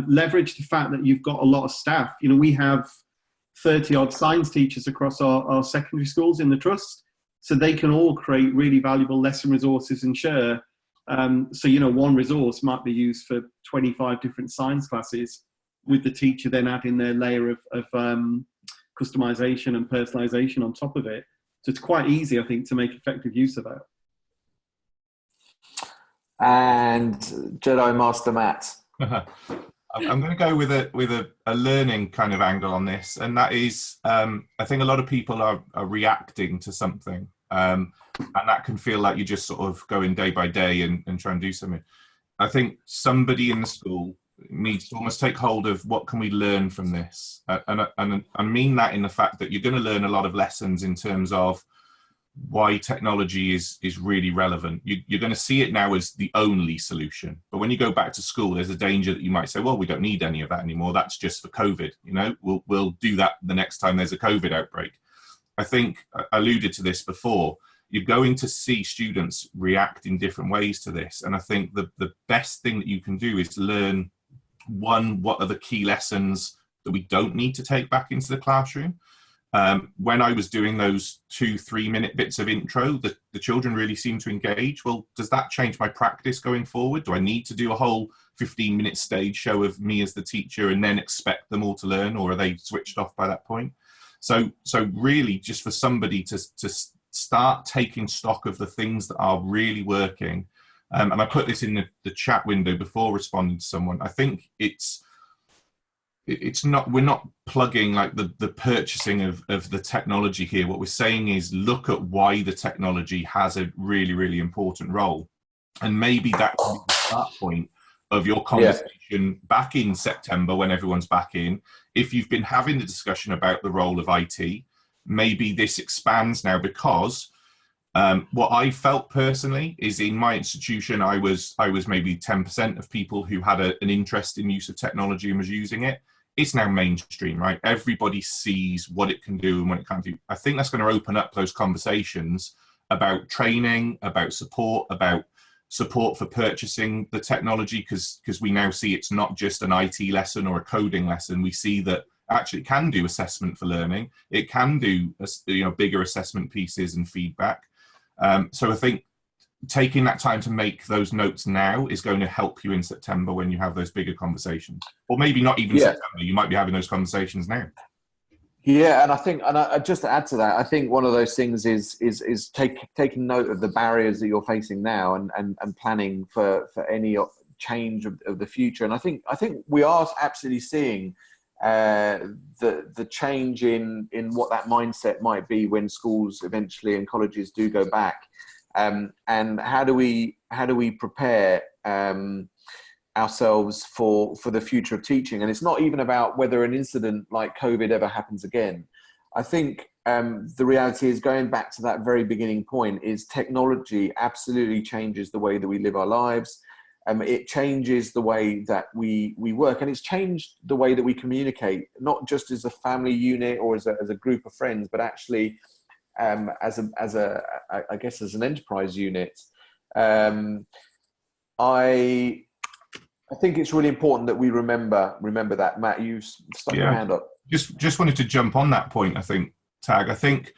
leverage the fact that you've got a lot of staff. We have 30 odd science teachers across our secondary schools in the trust. so they can all create really valuable lesson resources and share. So, you know, one resource might be used for 25 different science classes, with the teacher then adding their layer of customization and personalization on top of it. So it's quite easy, I think, to make effective use of that. And Jedi Master Matt. I'm going to go with a learning kind of angle on this, and that is, I think a lot of people are reacting to something, and that can feel like you're just sort of going day by day and try and do something. I think somebody in the school needs to almost take hold of what can we learn from this, and I mean that in the fact that you're going to learn a lot of lessons in terms of why technology is really relevant. You're going to see it now as the only solution, but when you go back to school, there's a danger that you might say, well, we don't need any of that anymore, that's just for COVID, you know, we'll do that the next time there's a COVID outbreak. I think I alluded to this before, you're going to see students react in different ways to this, and I think the best thing that you can do is learn, one, what are the key lessons that we don't need to take back into the classroom. When I was doing those 2-3 minute bits of intro, the children really seemed to engage. Well, does that change my practice going forward? Do I need to do a whole 15-minute stage show of me as the teacher and then expect them all to learn, or are they switched off by that point? So really, just for somebody to start taking stock of the things that are really working, and I put this in the chat window before responding to someone, I think it's not, we're not plugging like the purchasing of the technology here. What we're saying is look at why the technology has a really, really important role. And maybe that can be the start point of your conversation back in September when everyone's back in. If you've been having the discussion about the role of IT, maybe this expands now, because what I felt personally is in my institution, I was maybe 10% of people who had an interest in use of technology and was using it. It's now mainstream, right? Everybody sees what it can do and what it can't do. I think that's going to open up those conversations about training, about support for purchasing the technology, because we now see it's not just an IT lesson or a coding lesson. We see that actually it can do assessment for learning. It can do, you know, bigger assessment pieces and feedback. So I think taking that time to make those notes now is going to help you in September when you have those bigger conversations, or maybe not even September. You might be having those conversations now. Yeah, and I think, and just to add to that, I think one of those things is taking note of the barriers that you're facing now, and planning for any change of the future. And I think we are absolutely seeing the change in what that mindset might be when schools eventually and colleges do go back. And how do we prepare ourselves for the future of teaching? And it's not even about whether an incident like COVID ever happens again. I think the reality is, going back to that very beginning point, is technology absolutely changes the way that we live our lives. It changes the way that we work, and it's changed the way that we communicate, not just as a family unit or as a group of friends, but actually as an enterprise unit. I think it's really important that we remember that. Matt, you stuck your hand up. Just wanted to jump on that point. I think I think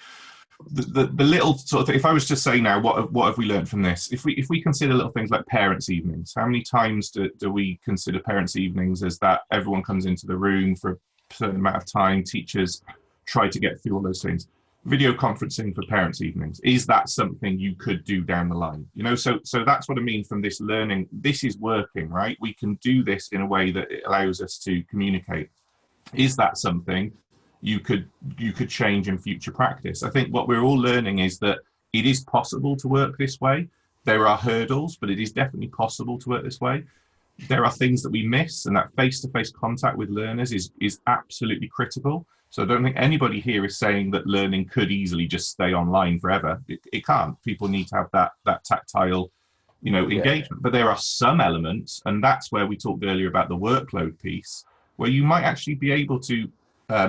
the little sort of thing, if I was to say now, what have we learned from this? If we consider little things like parents' evenings, how many times do we consider parents' evenings as that everyone comes into the room for a certain amount of time, teachers try to get through all those things? Video conferencing for parents' evenings, is that something you could do down the line? You know, so that's what I mean from this learning. This is working, right? We can do this in a way that it allows us to communicate. Is that something you could change in future practice? I think what we're all learning is that it is possible to work this way. There are hurdles, but it is definitely possible to work this way. There are things that we miss, and that face-to-face contact with learners is absolutely critical. So I don't think anybody here is saying that learning could easily just stay online forever. It can't. People need to have that tactile, you know, engagement. But there are some elements, and that's where we talked earlier about the workload piece, where you might actually be able to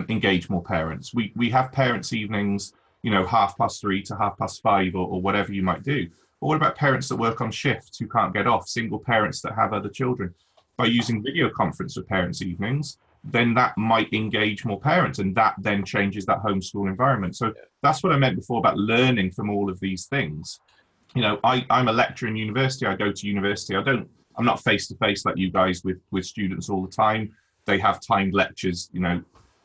engage more parents. We have parents' evenings, you know, 3:30 to 5:30 or whatever you might do. But what about parents that work on shifts who can't get off, single parents that have other children? By using video conference for parents' evenings, then that might engage more parents, and that then changes that homeschool environment. So that's what I meant before about learning from all of these things. You know, I'm a lecturer in university. I go to university. I'm not face to face like you guys with students all the time. They have timed lectures, you know.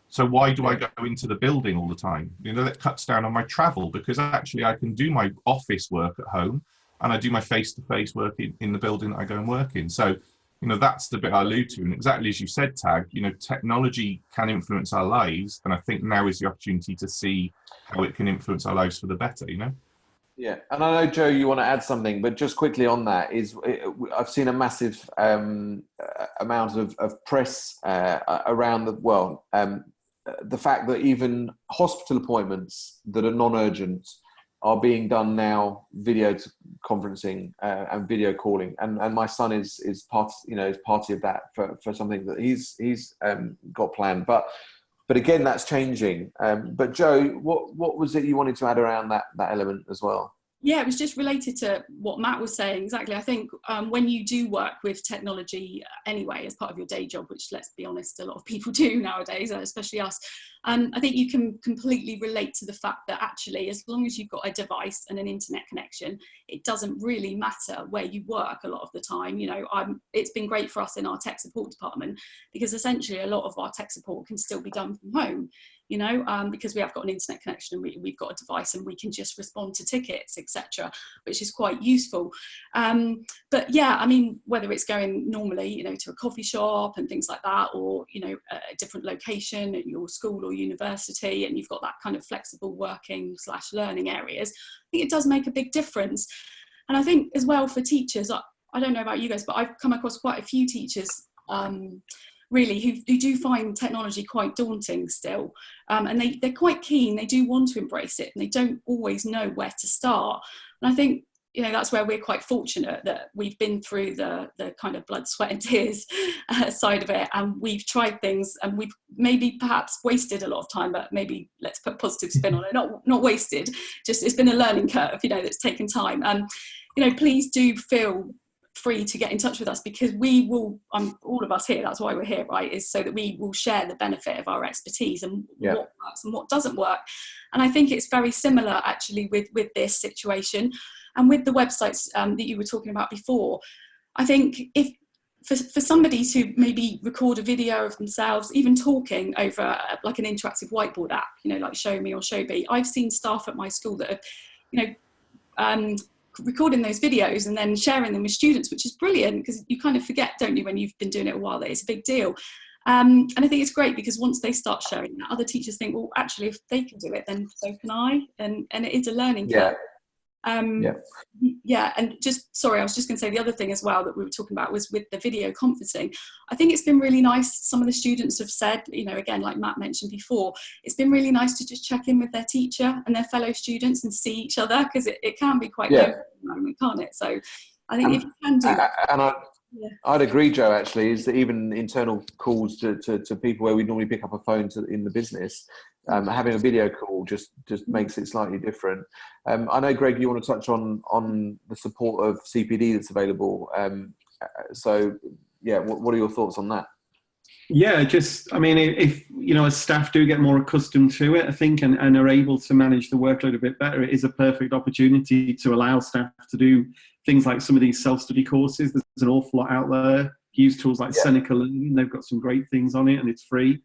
So why do I go into the building all the time? You know, that cuts down on my travel, because actually I can do my office work at home and I do my face-to-face work in the building that I go and work in. So, you know, that's the bit I allude to. And exactly as you said, Tag, you know, technology can influence our lives. And I think now is the opportunity to see how it can influence our lives for the better, you know? Yeah, and I know, Joe, you want to add something, but just quickly on that I've seen a massive amount of press around the fact that even hospital appointments that are non-urgent are being done now video conferencing and video calling, and my son is party of that for something that he's got planned, but again that's changing. But Joe, what was it you wanted to add around that element as well? Yeah, it was just related to what Matt was saying. Exactly. I think when you do work with technology anyway, as part of your day job, which, let's be honest, a lot of people do nowadays, especially us, I think you can completely relate to the fact that actually, as long as you've got a device and an internet connection, it doesn't really matter where you work a lot of the time. You know, it's been great for us in our tech support department, because essentially a lot of our tech support can still be done from home. You know, because we have got an internet connection and we've got a device and we can just respond to tickets, etc., which is quite useful. But yeah, I mean, whether it's going normally, you know, to a coffee shop and things like that, or, you know, a different location at your school or university, and you've got that kind of flexible working / learning areas, I think it does make a big difference. And I think as well for teachers, I don't know about you guys, but I've come across quite a few teachers really who do find technology quite daunting still, and they're quite keen, they do want to embrace it, and they don't always know where to start. And I think, you know, that's where we're quite fortunate that we've been through the kind of blood, sweat and tears side of it, and we've tried things, and we've maybe perhaps wasted a lot of time, but maybe let's put a positive spin on it, not wasted, just it's been a learning curve, you know, that's taken time. You know, please do feel free to get in touch with us, because we will, all of us here, that's why we're here, right, is so that we will share the benefit of our expertise and what works and what doesn't work. And I think it's very similar actually with this situation and with the websites that you were talking about before. I think if for somebody to maybe record a video of themselves, even talking over like an interactive whiteboard app, you know, like Show Me or Showbie. I've seen staff at my school that have, you know, recording those videos and then sharing them with students, which is brilliant, because you kind of forget, don't you, when you've been doing it a while, that it's a big deal. And I think it's great, because once they start sharing that, other teachers think, well, actually, if they can do it, then so can I. And it is a learning curve. Yeah, and just, sorry, I was just going to say the other thing as well that we were talking about was with the video conferencing. I think it's been really nice. Some of the students have said, you know, again, like Matt mentioned before, it's been really nice to just check in with their teacher and their fellow students and see each other, because it can be quite lonely at the moment, can't it? So I think if you can do that. And I'd agree, Joe, actually, is that even internal calls to people where we normally pick up a phone in the business, having a video call just makes it slightly different. I know, Greg, you want to touch on the support of CPD that's available. So, yeah, what are your thoughts on that? Yeah, just, I mean, if, you know, as staff do get more accustomed to it, I think, and are able to manage the workload a bit better, it is a perfect opportunity to allow staff to do things like some of these self-study courses. There's an awful lot out there. Use tools like Seneca Learning, they've got some great things on it, and it's free.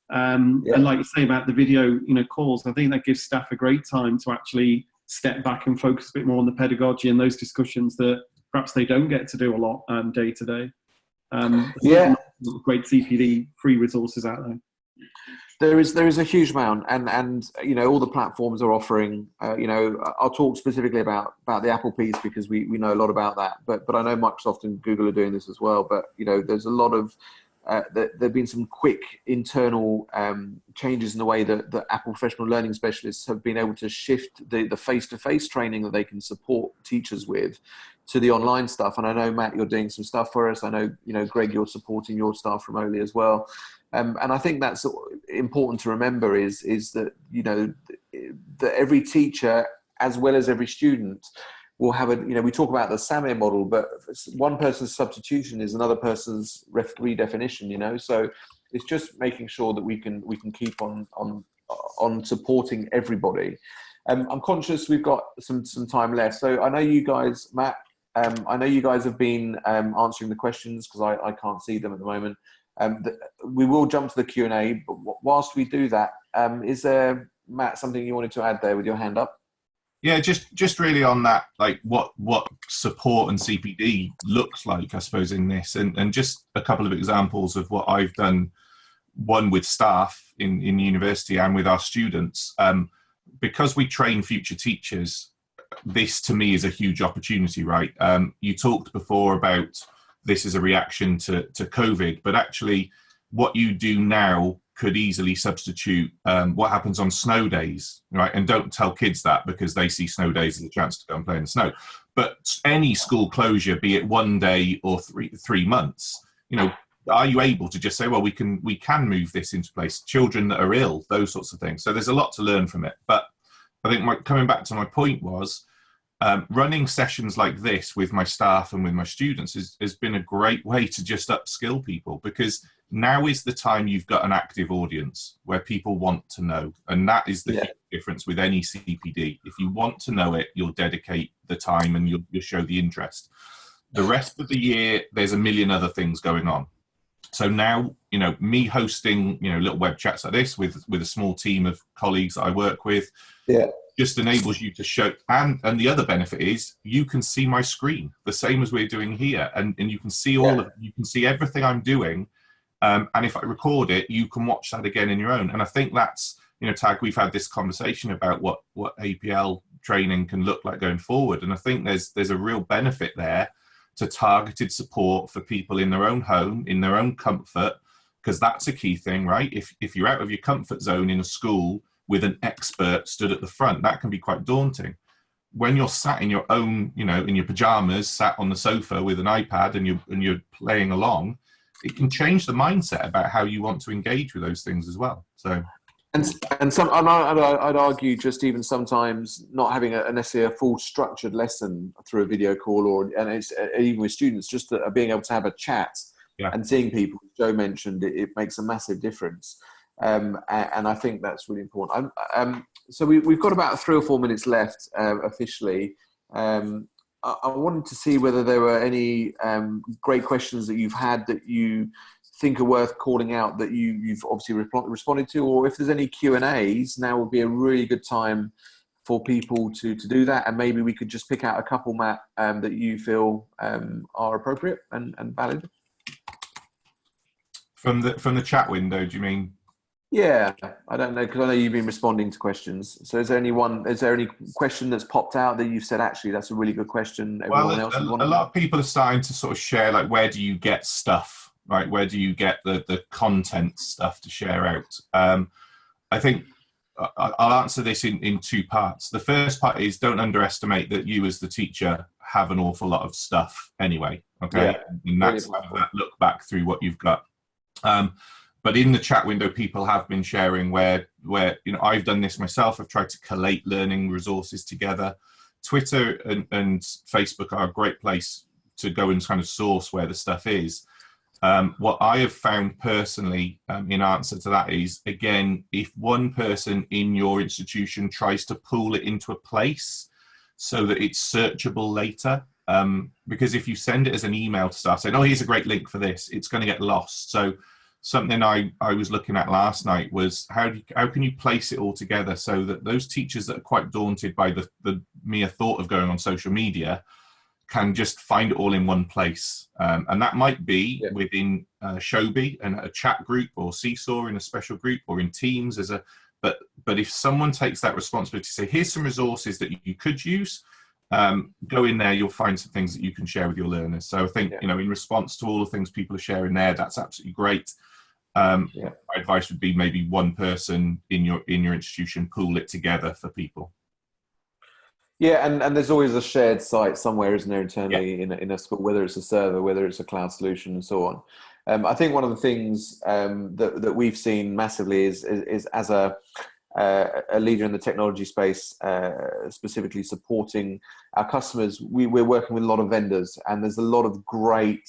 And like you say about the video, you know, calls, I think that gives staff a great time to actually step back and focus a bit more on the pedagogy and those discussions that perhaps they don't get to do a lot day to day. Great CPD free resources out there. There is a huge amount, and you know, all the platforms are offering. You know, I'll talk specifically about the Apple piece, because we know a lot about that. But I know Microsoft and Google are doing this as well. But you know, there's a lot of there've been some quick internal changes in the way that the Apple professional learning specialists have been able to shift the face-to-face training that they can support teachers with to the online stuff. And I know, Matt, you're doing some stuff for us. I know, you know, Greg, you're supporting your staff remotely as well. And I think that's important to remember is that, you know, that every teacher, as well as every student, will have you know, we talk about the SAME model, but one person's substitution is another person's redefinition, you know. So It's just making sure that we can keep on supporting everybody. I'm conscious we've got some time left, so I know you guys, Matt. I know you guys have been answering the questions because I can't see them at the moment. We will jump to the Q&A, but whilst we do that, is there, Matt, something you wanted to add there with your hand up? Yeah, just really on that, like what support and CPD looks like, I suppose, in this, and just a couple of examples of what I've done, one with staff in university and with our students. Because we train future teachers, this to me is a huge opportunity, right? You talked before about this is a reaction to COVID, but actually what you do now could easily substitute what happens on snow days, right? And don't tell kids that, because they see snow days as a chance to go and play in the snow. But any school closure, be it 1 day or three months, you know, are you able to just say, well, we can move this into place? Children that are ill, those sorts of things. So there's a lot to learn from it. But I think coming back to my point was, running sessions like this with my staff and with my students has been a great way to just upskill people, because now is the time you've got an active audience where people want to know. And that is the huge difference with any CPD. If you want to know it, you'll dedicate the time and you'll show the interest. The rest of the year, there's a million other things going on. So now, you know, me hosting, you know, little web chats like this with a small team of colleagues that I work with, just enables you to show, and the other benefit is you can see my screen the same as we're doing here, and you can see all of, you can see everything I'm doing, and if I record it, you can watch that again in your own. And I think that's, you know, Tag, we've had this conversation about what APL training can look like going forward, and I think there's a real benefit there to targeted support for people in their own home, in their own comfort, because that's a key thing, right? If you're out of your comfort zone in a school with an expert stood at the front, that can be quite daunting. When you're sat in your own, you know, in your pajamas, sat on the sofa with an iPad and you're playing along, it can change the mindset about how you want to engage with those things as well. So, and some, I'd argue just even sometimes not having necessarily a full structured lesson through a video call, and it's even with students, just being able to have a chat and seeing people. Joe mentioned it makes a massive difference. And I think that's really important. So we've got about 3 or 4 minutes left officially. I wanted to see whether there were any great questions that you've had that you think are worth calling out, that you've obviously responded to, or if there's any Q&As, now would be a really good time for people to do that. And maybe we could just pick out a couple, Matt, that you feel are appropriate and valid. From the chat window, do you mean? Yeah, I don't know, because I know you've been responding to questions. So is there any question that's popped out that you've said, actually, that's a really good question? Everyone else a lot of people are starting to sort of share, like, where do you get stuff, right? Where do you get the content stuff to share out? I think I'll answer this in 2 parts. The first part is, don't underestimate that you as the teacher have an awful lot of stuff anyway, okay? Yeah, and that's kind of that look back through what you've got. But in the chat window, people have been sharing where you know, I've done this myself. I've tried to collate learning resources together. Twitter and Facebook are a great place to go and kind of source where the stuff is. What I have found personally in answer to that is, again, if one person in your institution tries to pull it into a place so that it's searchable later, because if you send it as an email to staff saying, oh, here's a great link for this, it's going to get lost. So something I was looking at last night was how can you place it all together so that those teachers that are quite daunted by the mere thought of going on social media can just find it all in one place. And that might be within Shobi and a chat group, or Seesaw in a special group, or in Teams as a, but if someone takes that responsibility to say, here's some resources that you could use, go in there, you'll find some things that you can share with your learners. So I think, you know, in response to all the things people are sharing there, that's absolutely great. My advice would be maybe one person in your institution pool it together for people. Yeah, and there's always a shared site somewhere, isn't there, internally in a school, whether it's a server, whether it's a cloud solution, and so on. I think one of the things that we've seen massively is as a leader in the technology space, specifically supporting our customers, we're working with a lot of vendors, and there's a lot of great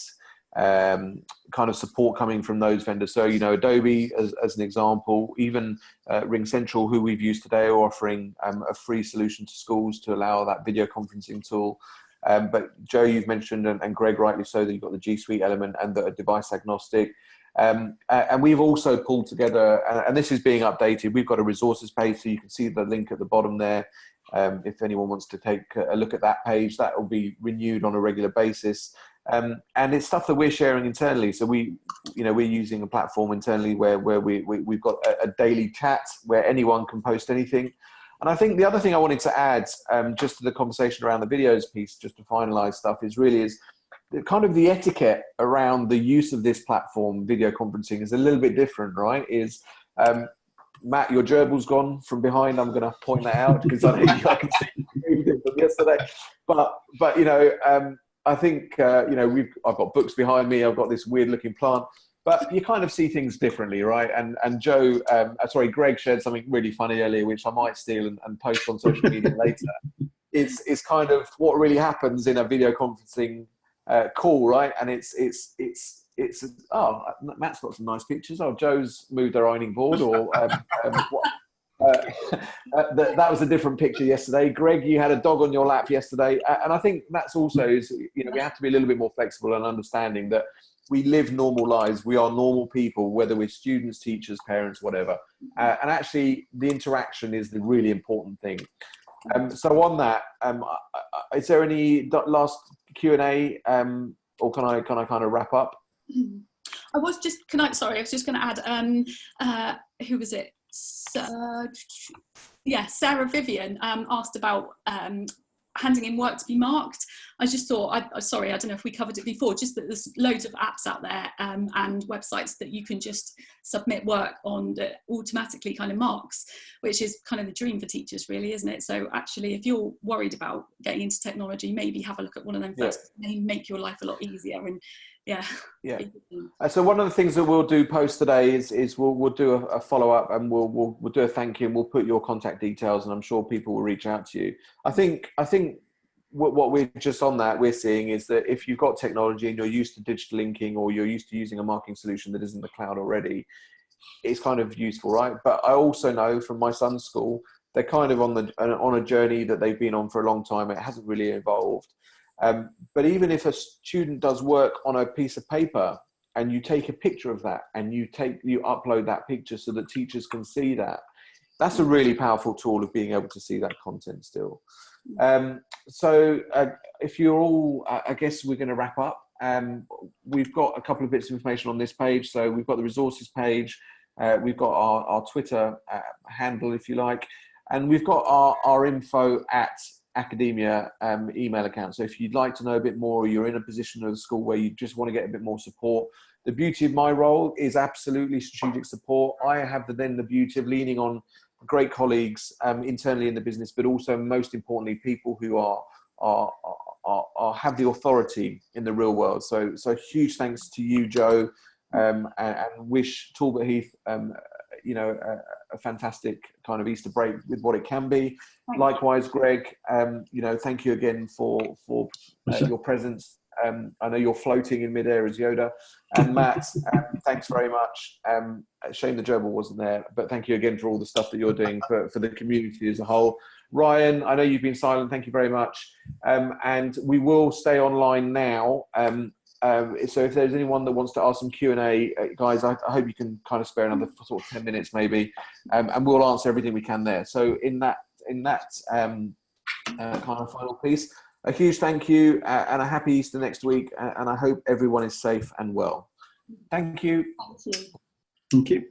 kind of support coming from those vendors. So, you know, Adobe as an example, even Ring Central, who we've used today, are offering a free solution to schools to allow that video conferencing tool. But Joe, you've mentioned, and Greg rightly so, that you've got the G Suite element and the device agnostic. And we've also pulled together, and this is being updated, we've got a resources page, so you can see the link at the bottom there. If anyone wants to take a look at that page, that will be renewed on a regular basis. And it's stuff that we're sharing internally. So we're using a platform internally where we've got a daily chat where anyone can post anything. And I think the other thing I wanted to add, just to the conversation around the videos piece, just to finalize stuff, is kind of the etiquette around the use of this platform, video conferencing, is a little bit different, right? Matt, your gerbil's gone from behind. I'm going to point that out because I can see it from yesterday. But you know, I think I've got books behind me. I've got this weird looking plant. But you kind of see things differently, right? And Greg shared something really funny earlier, which I might steal and post on social media later. Is kind of what really happens in a video conferencing call, right? And Matt's got some nice pictures. Oh, Joe's moved her ironing board, or that was a different picture yesterday. Greg, you had a dog on your lap yesterday, and I think that's also we have to be a little bit more flexible and understanding that we live normal lives. We are normal people, whether we're students, teachers, parents, whatever. And actually, the interaction is the really important thing. So on that, is there any last Q&A, or can I kind of wrap up? I was just going to add, who was it? Sarah Vivian asked about handing in work to be marked. I just thought, sorry, I don't know if we covered it before, just that there's loads of apps out there and websites that you can just submit work on that automatically kind of marks, which is kind of the dream for teachers, really, isn't it? So actually, if you're worried about getting into technology, maybe have a look at one of them first. They make your life a lot easier. And so one of the things that we'll do post today is we'll do a follow-up, and we'll do a thank you, and we'll put your contact details, and I'm sure people will reach out to you. I think what we're just on that we're seeing is that if you've got technology and you're used to digital linking, or you're used to using a marking solution that is in the cloud already, it's kind of useful, right? But I also know from my son's school, they're kind of on a journey that they've been on for a long time. It hasn't really evolved. But even if a student does work on a piece of paper and you take a picture of that and you upload that picture so that teachers can see that, that's a really powerful tool of being able to see that content still. So if you're all, I guess we're going to wrap up. We've got a couple of bits of information on this page. So we've got the resources page. We've got our Twitter handle, if you like. And we've got our info at academia email account. So if you'd like to know a bit more, or you're in a position of the school where you just want to get a bit more support, the beauty of my role is absolutely strategic support. I have the beauty of leaning on great colleagues internally in the business, but also most importantly, people who have the authority in the real world. So huge thanks to you, Joe, and wish Talbot Heath a fantastic kind of Easter break with what it can be. Likewise, Greg, thank you again for your presence. I know you're floating in midair as Yoda. And Matt, thanks very much. Shame the gerbil wasn't there, but thank you again for all the stuff that you're doing for the community as a whole. Ryan, I know you've been silent. Thank you very much. And we will stay online now. So if there's anyone that wants to ask some Q&A, guys, I hope you can kind of spare another sort of 10 minutes maybe, and we'll answer everything we can there. So in that kind of final piece, a huge thank you and a happy Easter next week, and I hope everyone is safe and well. Thank you. Thank you. Thank you.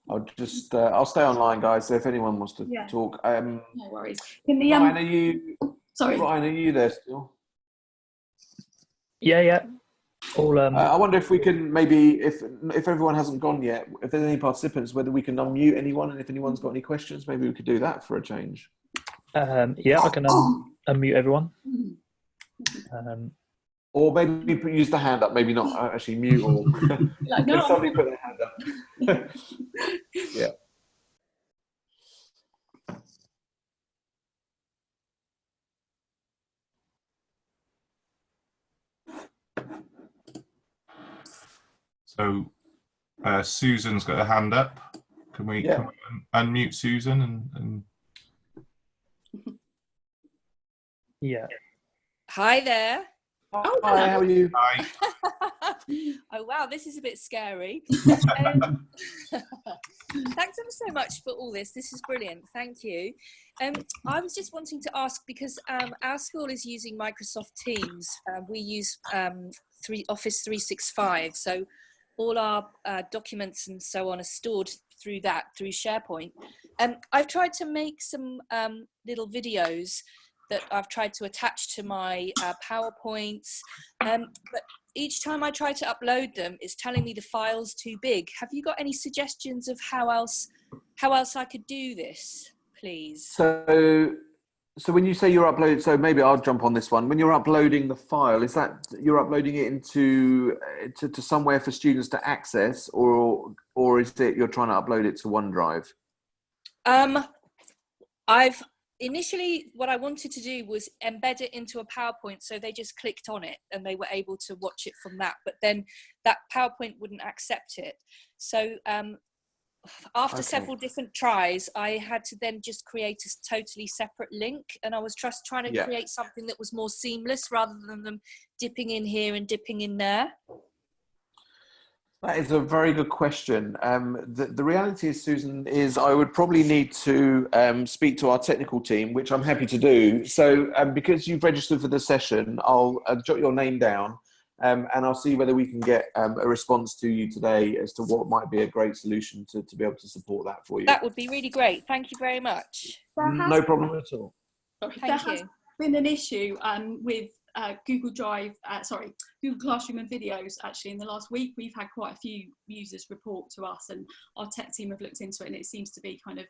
I'll stay online, guys. So if anyone wants to talk, no worries. Ryan, are you there still? Yeah. All. I wonder if we can maybe, if everyone hasn't gone yet, if there's any participants, whether we can unmute anyone, and if anyone's got any questions, maybe we could do that for a change. Yeah, I can unmute everyone. Or maybe use the hand up, maybe not actually mute, or somebody put their hand up. Yeah. So Susan's got a hand up. Can we unmute Susan and Yeah. Hi there. Oh, Hi, how are you? Hi. Oh wow, this is a bit scary. Thanks ever so much for all this. This is brilliant. Thank you. I was just wanting to ask because our school is using Microsoft Teams. We use Office 365, so all our documents and so on are stored through SharePoint. I've tried to make some little videos that I've tried to attach to my PowerPoints, but each time I try to upload them, it's telling me the file's too big. Have you got any suggestions of how else I could do this, please? So when you say you're uploading, so maybe I'll jump on this one. When you're uploading the file, is that you're uploading it into to somewhere for students to access, or is it you're trying to upload it to OneDrive? Initially, what I wanted to do was embed it into a PowerPoint, so they just clicked on it and they were able to watch it from that. But then that PowerPoint wouldn't accept it. So after several different tries, I had to then just create a totally separate link. And I was trying to create something that was more seamless rather than them dipping in here and dipping in there. That is a very good question. The reality is, Susan, is I would probably need to speak to our technical team, which I'm happy to do. So because you've registered for the session, I'll jot your name down and I'll see whether we can get a response to you today as to what might be a great solution to be able to support that for you. That would be really great. Thank you very much. No problem at all. There has been an issue with Google Classroom and videos. Actually, in the last week, we've had quite a few users report to us, and our tech team have looked into it, and it seems to be kind of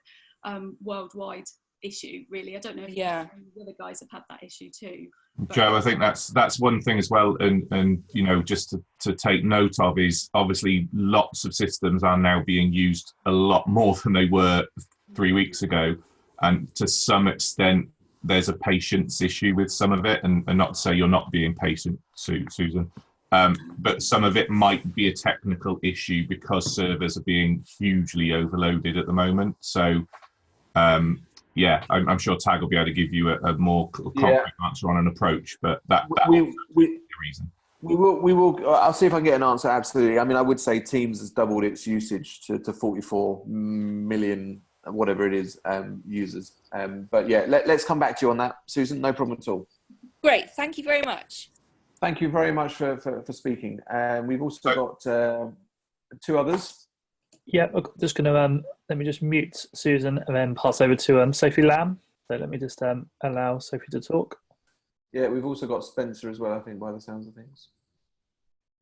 worldwide issue. Really, I don't know if the other guys have had that issue too. But Joe, I think that's one thing as well, and you know, just to take note of is obviously lots of systems are now being used a lot more than they were 3 weeks ago, and to some extent there's a patience issue with some of it, and not to say you're not being patient, Susan, but some of it might be a technical issue because servers are being hugely overloaded at the moment. So yeah, I'm sure Tag will be able to give you a more concrete answer on an approach, but that will be the reason. We will. I'll see if I can get an answer. Absolutely. I mean, I would say Teams has doubled its usage to 44 million, whatever it is, users. But yeah, let's come back to you on that, Susan. No problem at all. Great. Thank you very much. Thank you very much for speaking. We've also got 2 others. Yeah, I'm just going to let me just mute Susan and then pass over to Sophie Lamb. So let me just allow Sophie to talk. Yeah, we've also got Spencer as well, I think, by the sounds of things.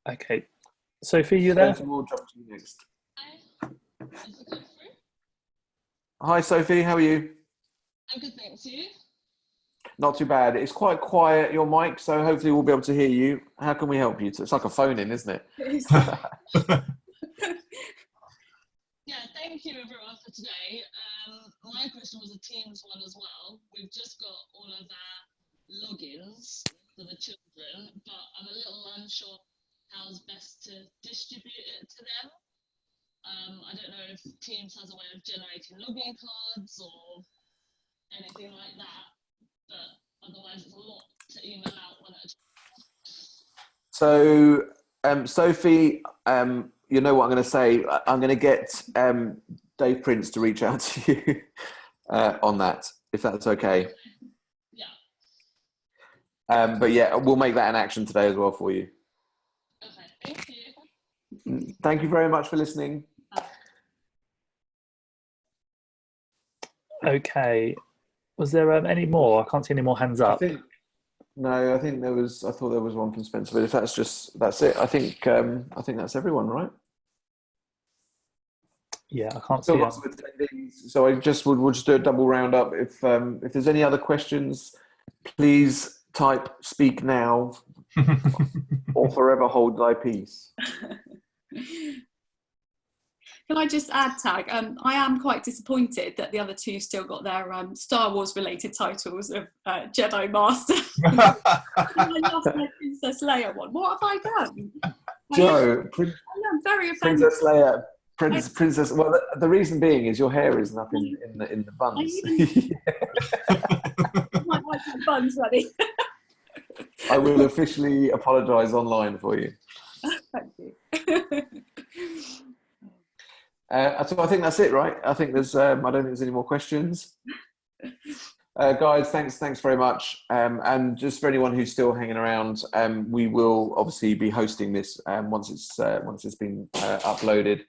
Okay. Sophie, you there? Spencer, we'll jump to you next. Hi, Sophie. How are you? I'm good, thanks. You? Not too bad. It's quite quiet, your mic, so hopefully we'll be able to hear you. How can we help you? It's like a phone-in, isn't it? Yeah, thank you everyone for today. My question was a Teams one as well. We've just got all of our logins for the children, but I'm a little unsure how's best to distribute it to them. I don't know if Teams has a way of generating login cards or anything like that, but otherwise it's a lot to email out one at a time. So, Sophie, you know what I'm going to say. I'm going to get Dave Prince to reach out to you on that, if that's okay. Yeah. But yeah, we'll make that an action today as well for you. Okay, thank you. Thank you very much for listening. Okay. Was there any more? I can't see any more hands up. No, I think there was. I thought there was one from Spencer, but if that's it. I think that's everyone, right? Yeah, I can't see it. So we'll just do a double roundup. If there's any other questions, please type "speak now" or "forever hold thy peace." Can I just add, Tag? I am quite disappointed that the other 2 still got their Star Wars related titles of Jedi Master. I lost my Princess Leia one. What have I done? Joe, I I'm very offended. Princess Leia. Princess. Well, the reason being is your hair isn't up in the buns. I might like my buns ready. I will officially apologise online for you. Thank you. So I think that's it, right? I think there's. I don't think there's any more questions. Guys, thanks very much. And just for anyone who's still hanging around, we will obviously be hosting this once it's been uploaded,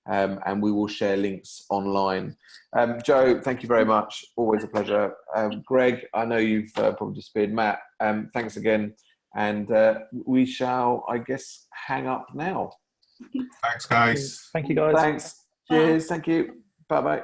and we will share links online. Joe, thank you very much. Always a pleasure. Greg, I know you've probably disappeared. Matt, thanks again. And we shall, I guess, hang up now. Thanks, guys. Thank you, guys. Thanks. Cheers. Thank you. Bye-bye.